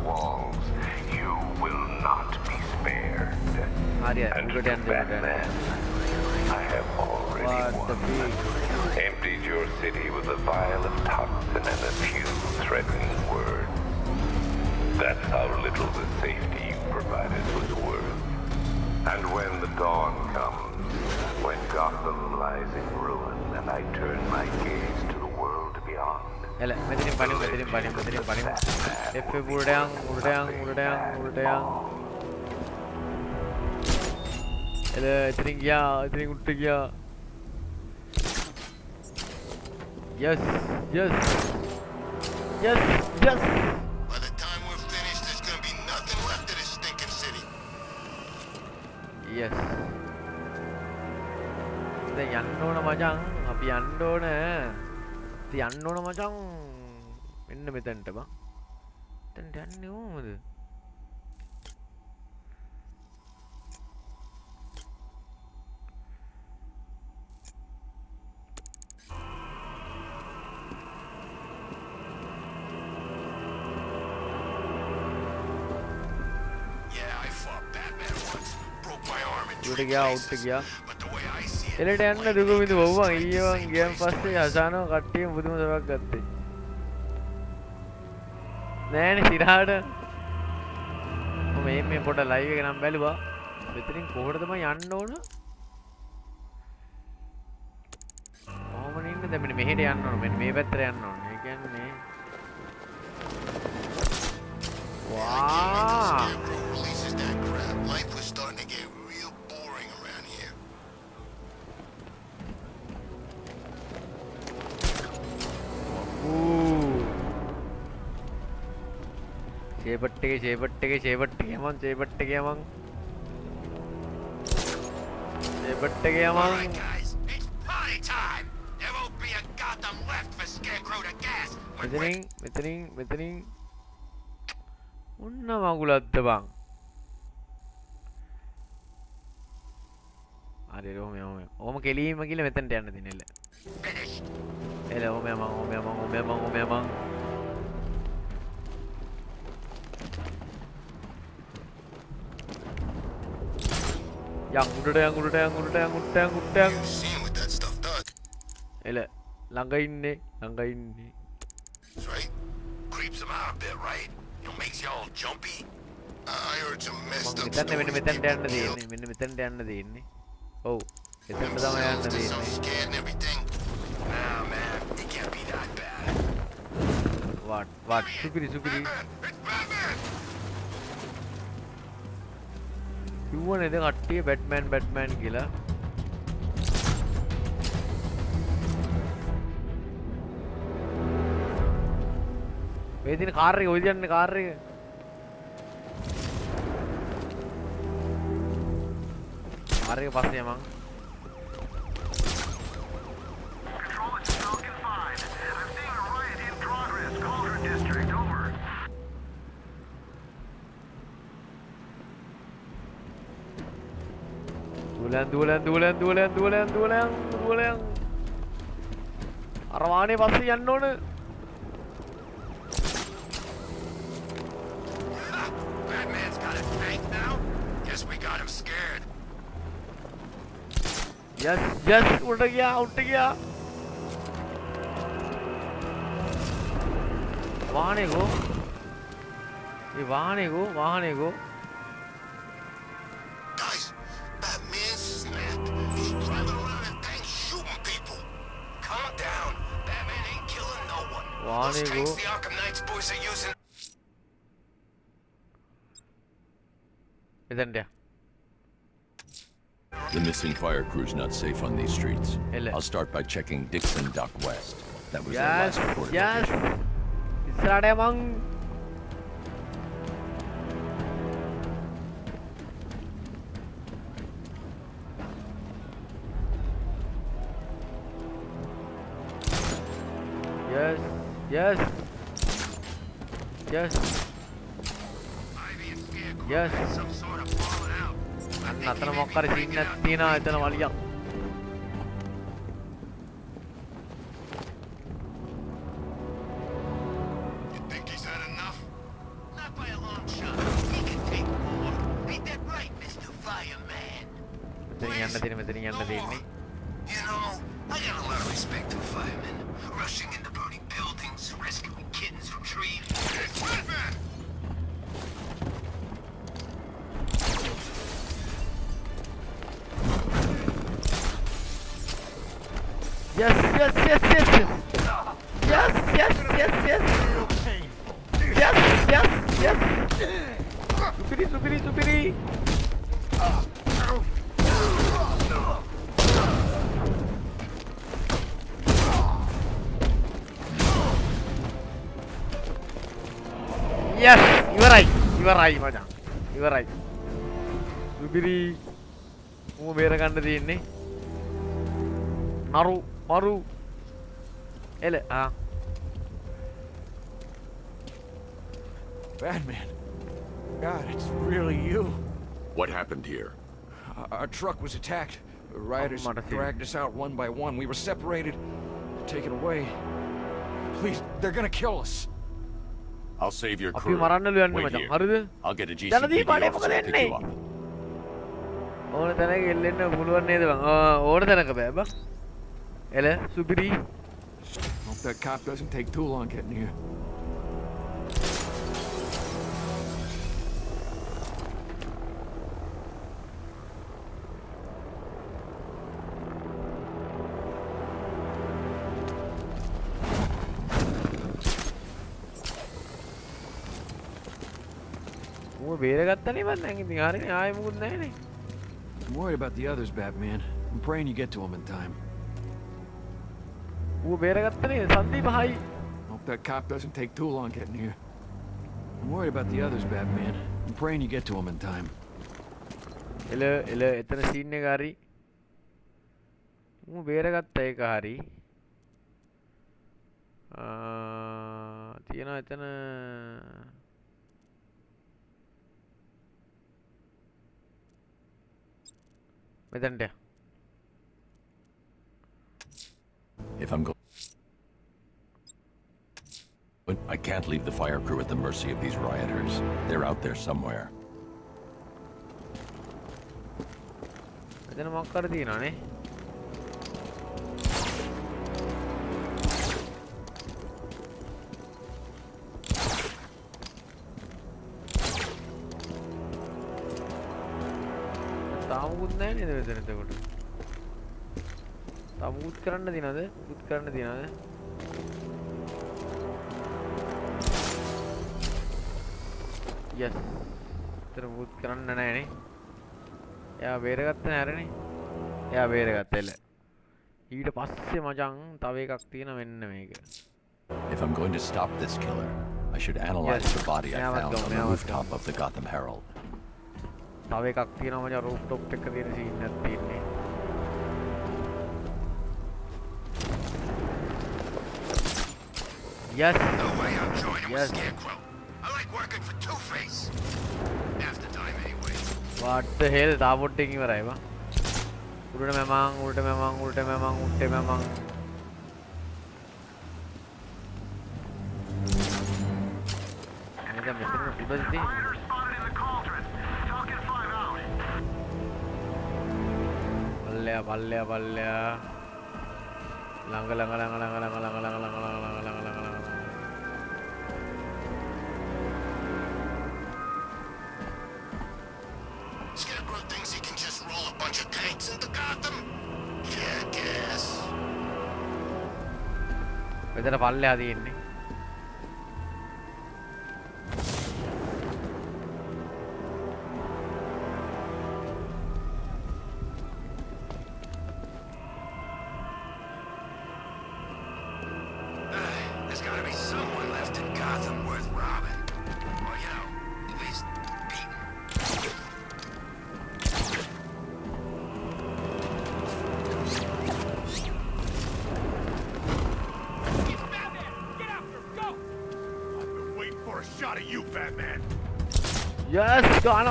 Walls, you will not be spared. And to Batman, I have already won. Emptied your city with a vial of toxin and a few threatening words. That's how little the safety you provided was worth. And when the dawn comes, when Gotham lies in ruin, and I turn my gaze to the world beyond. එල මෙතනින් පණිමු F උඩට යන් එල එතනින් ගියා එතනින් උඩට ගියා yes By the time we're finished, there's gonna be nothing left of this stinking city. yes දැන් යන්න ඕන මචං අපි යන්න ඕන මචං මෙන්න මෙතනට බං එතනට යන්නේ කොහොමද උඩ ගියා එලට යන්න දුක විඳ බොව්වා ඊයවන් ගියන් පස්සේ අසානව කට්ටිය බුදුම සවක් ගත්තේ නෑනේ සිරහට මම මේ පොඩ ලයිව් එක නම් බැලුවා මෙතනින් කොහොටද මම යන්න ඕන කොහොමද ඉන්නේ දැන් මෙන්න මෙහෙට යන්න ඕන මෙන්න මේ පැත්තට යන්න ඕන ඒ කියන්නේ වා Life was starting to get real boring around here. ෂේපට් එකේ යමන් Alright guys, it's party time. There won't be a Gotham left for Scarecrow to gas. මෙතනින් ඔන්න මගුලක්ද බං හරි ඕම කෙලීම කියලා මෙතනට යන්න තියෙන එල ඕම යමන් උඩට යන් එල ළඟ ඉන්නේ That's right. Creeps them out a bit, right? Makes you all jumpy. I heard some messed up මෙතන මෙතනට යන්න තියෙන්නේ මෙන්න මෙතනට යන්න තියෙන්නේ ඔව් එතනට තමයි යන්න තියෙන්නේ Nah, man, it can't be that bad. what සුපිරි කිව්වනේ දැන් කට්ටිය බැට්මෑන් කියලා මේ දින කාර් එක ඔය දින්නේ කාර් එක පස්සේ යමන් දුවලන් අර වාහනේ පස්සේ යන්න ඕන Batman's got a tank now? Guess we got him scared. Yes, उठ गया वाहने को Guys, Batman snapped. He's driving around in tanks shooting people. Calm down. Batman ain't killing no one. Those tanks the Arkham Knights boys are using. The missing fire crew's not safe on these streets. I'll start by checking Dixon Dock West. That was their last reported location. ඉස්සරහට යමං. Yes. Yes. Yes. Yes. අන්න අතන මොකක් හරි scene එකක් තියෙනවා එතන වලියක්. You think he's had enough? Not by a long shot. He can take more. Ain't that right, Mr. Fireman? මෙතන යන්න තියෙන්නේ. You know, I got a lot of respect for firemen. Rushing into burning buildings, rescuing kittens from trees. It's Batman! Yes, yes, yes, yes, yes. Yes, yes, yes, yes. Yes, yes, yes. Supiri. Yes, you are right, මචං. You are right. Supiri. මම බේර ගන්න තියෙන්නේ. Maru. Batman. God, it's really you. What happened here? Our truck was attacked. The rioters dragged us out one by one. We were separated, taken away. Please, they're gonna kill us. I'll save your අපි crew. මරන්න ලුයන්නේ Wait මචං. here. හරිද? I'll get a ජනදී GCPD පාඩේ officer මොකද to pick you එන්නේ? up. ඕන තැනක එල්ලෙන්න පුළුවන් නේද බං? ඕන තැනක බෑ බං. එල සුපිරි. Hope that cop doesn't take too long getting here. ඌ බේරගත්තනේ මන් දැන් ඉතින් හරිනේ ආයෙ මොකුත් නැහැනේ. I'm worried about the others, Batman. I'm praying you get to them in time. ඌ බේරගත්තනේ සන්දීප හයි. Hope that cop doesn't take too long getting here. I'm worried about the others, Batman. I'm praying you get to them in time. එල එතන scene එක හරි. ඌ බේරගත්ත එක හරි. තියෙනවා එතන මෙතනට. If I'm going, I can't leave the fire crew at the mercy of these rioters. They're out there somewhere. මෙතන මොකක් කර තියෙනවනේ. තාමුකුත් නැහැ නේද මෙතන එතකොට? තාමුකුත් කරන්න දිනවද? මුකුත් කරන්න දිනවද? Yes. එතන මුකුත් කරන්න නැහැනේ. එයා බේරගත්ත නෑරනේ. එයා බේරගත්ත එල. ඊට පස්සේ මචං තව එකක් තියෙන මෙන්න මේක. If I'm going to stop this killer, I should analyze the body I found on the rooftop of the Gotham Herald. තව එකක් තියෙනවා මචං රූෆ්ටොප් එක තියෙන සීන් එකක් තියෙන්නේ. Yes. No way I'm joining with Scarecrow. I like working for Two-Face. Half the time anyway. What the hell? තාපොට්ටෙන් ඉවරයි බං. උඩට මමං උඩට මමං. මෙතන උඩදී පල්ලෙයා ළඟ Scarecrow thinks he can just roll a bunch of tanks into Gotham? Yeah, I guess. මෙතන පල්ලෙයා තියෙන්නේ. for a shot at you, Batman. Yes, ගන්න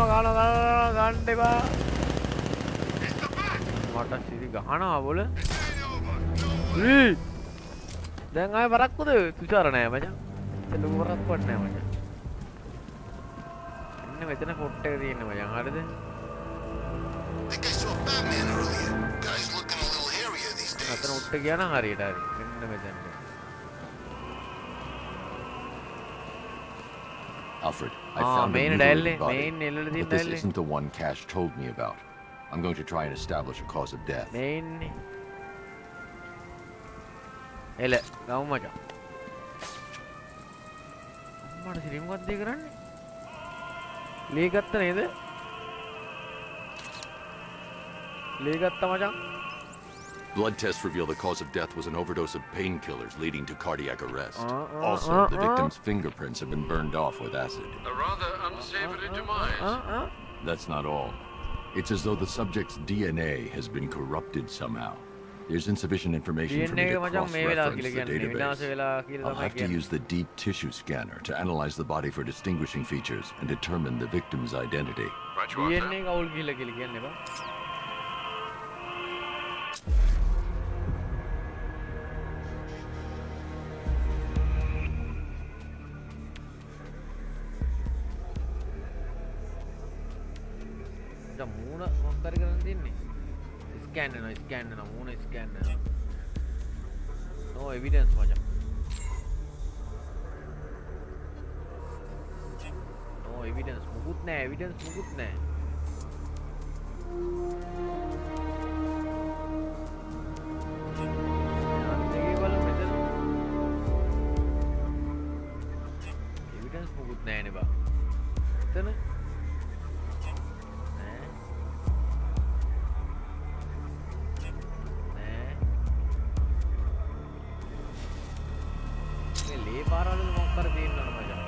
එපා. මට සිරි ගහනවා බොල. දැන් ආයෙ වරක්කුද? තුෂාර නෑ මචං. ලොකු වරක්කුවක් නෑ මචං. ඉන්න මෙතන පොට් එක තියෙන්නේ මචං. හරිද? Think I saw Batman earlier. Guy's looking a little hairier these days. අතන උට්ට ගියා නම් හරියට හරි. මෙන්න මෙතන. Alfred, I found a mutilated body, but this dial. isn't the one Cash told me about. I'm going to try and establish a cause of death. එල ගමු මචං. මට සිරින් වද්දේ කරන්නේ. ලී ගත්ත නේද? ලී ගත්ත මචං. Blood tests reveal the cause of death was an overdose of painkillers leading to cardiac arrest. Also, the victim's fingerprints have been burned off with acid. A rather unsavory demise. That's not all. It's as though the subject's DNA has been corrupted somehow. There's insufficient information for me to cross-reference the database. I'll have to use the deep tissue scanner to analyze the body for distinguishing features and determine the victim's identity. DNA කවුල් ගිහලා කියලා කියන්නේ බා. මූණ මොකක් හරි කරන් තියන්නේ scan කරනවා මූණ ස්කෑන් කරනවා no evidence මචං no evidence මුකුත් නැහැ evidence මුකුත් නැහැ අන්තිගේ බලමු මෙතන evidence මුකුත් නැහැ නේ බා එතන පාරවල මොකක් කර තියෙනවද මචං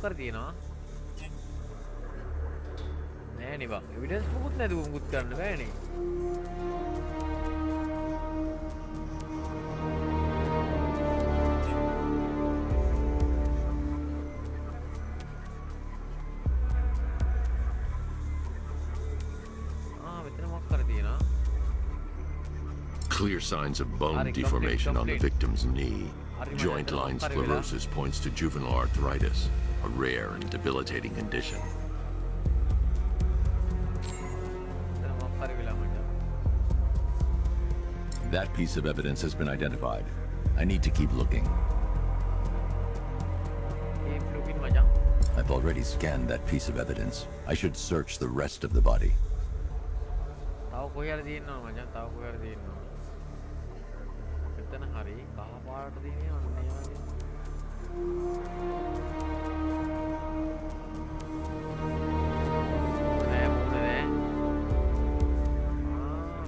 कर दिए ना नहीं बा एविडेंस मुकुत नहीं दूँ मुकुत करने का नहीं हाँ इतने मौका कर दिए ना Clear signs of bone deformation on the victim's knee. Joint line sclerosis points to juvenile arthritis, a rare and debilitating condition. That piece of evidence has been identified. I need to keep looking. I've already scanned that piece of evidence. I should search the rest of the body. hari කහ පාට දිනේ අන්න ඒ වගේ නෑ මොකද නෑ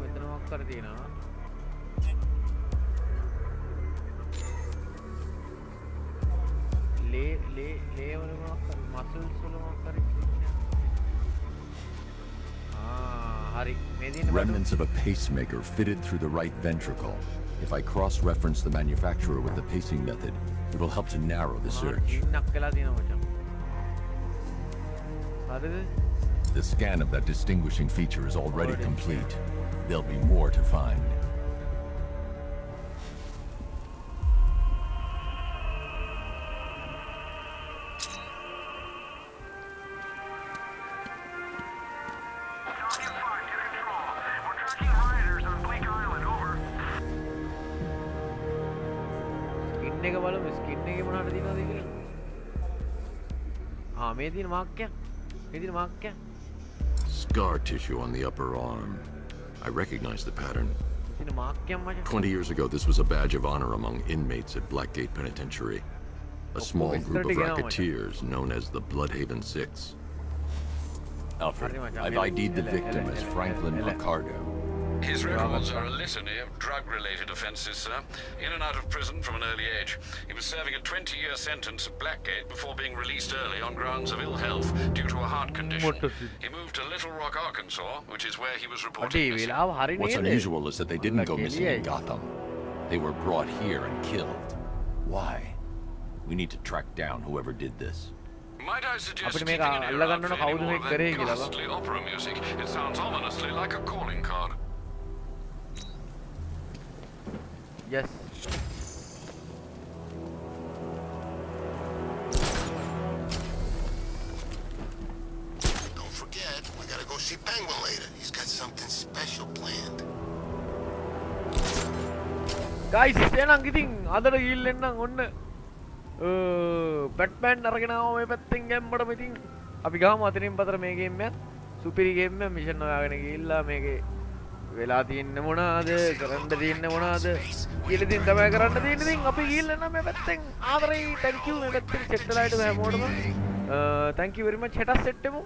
මෙතන මොකක් කර තියෙනවා ලේ වල මොකක් මසල්ස් වල මොකක් කර remnants of a pacemaker fitted through the right ventricle. If I cross-reference the manufacturer with the pacing method, it will help to narrow the search. The scan of that distinguishing feature is already complete. There'll be more to find. Scar tissue on the upper arm. I recognize the pattern. 20 years ago, this was a badge of honor among inmates at Blackgate Penitentiary. A small group of racketeers known as the Bloodhaven Six. Alfred, I've ID'd the victim as Franklin Picardo. His records are a litany of drug-related offences, sir. In and out of prison from an early age. He was serving a 20-year sentence at Blackgate before being released early on grounds of ill health due to a heart condition. He moved to Little Rock, Arkansas, which is where he was reported missing. What's unusual is that they didn't go missing in Gotham. They were brought here and killed. Why? We need to track down whoever did this. Might I suggest keeping an ear out for any more of that ghastly opera music? It sounds ominously like a calling card. Yes. Don't forget, we gotta go see Penguin later. He's got something special planned. Guys, එහෙනම් ඉතින් අදට ගිහිල්ලෙන්නම් ඔන්න Batman අරගෙන ආව මේ පැත්තෙන් ගැම්මඩම ඉතින් අපි ගාමු අතනින් පතර මේ ගේම් එකත් සුපිරි ගේම් එක මිෂන් හොයාගෙන ගිහිල්ලා මේකේ වෙලා තියෙන්නේ මොනවාද කරන්න තියෙන්නේ මොනවාද කියලා ඉතින් තමයි කරන්න තියෙන්නේ ඉතින් අපි ගිහිල්ලා නම් මේ පැත්තෙන් ආදරේ thank you මේ පැත්තෙන් සෙට් වෙලා හිටපු හැමෝටම thank you very much හෙටත් සෙට් වෙමු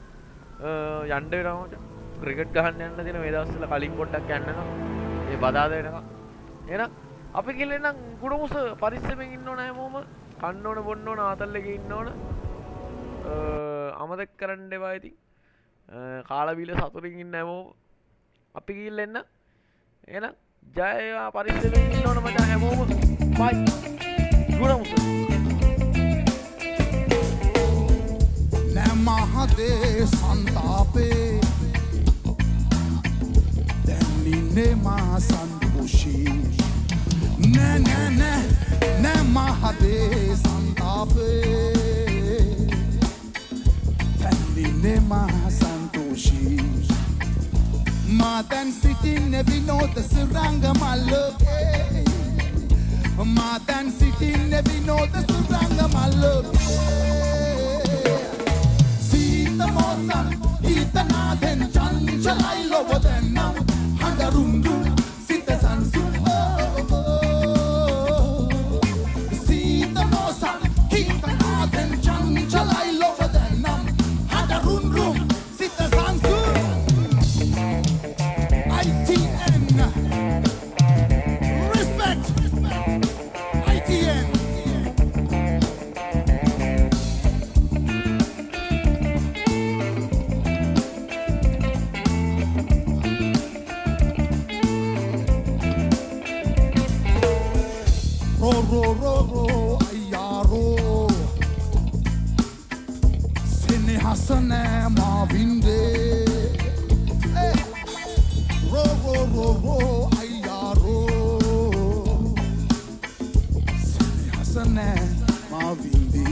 යන්න වෙනවා ක්‍රිකට් ගහන්න යන්න තියෙන මේ දවස්වල කලින් පොඩ්ඩක් යන්න යනවා මේ බදාද වෙනකම් එහෙනම් අපි ගිහිල්ලා නම් කුඩමුස පරිස්සමෙන් ඉන්න ඕන හැමෝම කන්න ඕන බොන්න ඕන ආතල් එකේ ඉන්න ඕන අමතක කරන්න එපා ඉතින් කාලා බීලා සතුටින් ඉන්න හැමෝම අපි ගිහිල්ලා එන්න එහෙනම් ජය වේවා පරිස්සමෙන් ඉන්න ඕන මචං හැමෝම බයි ගුණමුස නමහදේ සන්තාපේ දැන් ඉන්නේ මා සන්තෝෂී නමහදේ සන්තාපේ දැන් ඉන්නේ මා සන්තෝෂී Madan sitting every note the suranga malloke Madan sitting every note the suranga malloke Sita mosam hita naden chanchalai lovadanam handarundu sita sansu Sita mosam hita naden chanchalai lovadanam handarundu sita sansu ITN. Respect. ITN. Ro ro ro ro ayaro. Sene hasane mavinde. Ro ro ro ro ayaro Sene hasane mavindi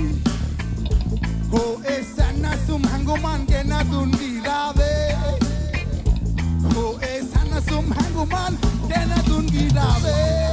Go esana sum hanguman gena dundi rave Go esana sum hanguman gena dundi rave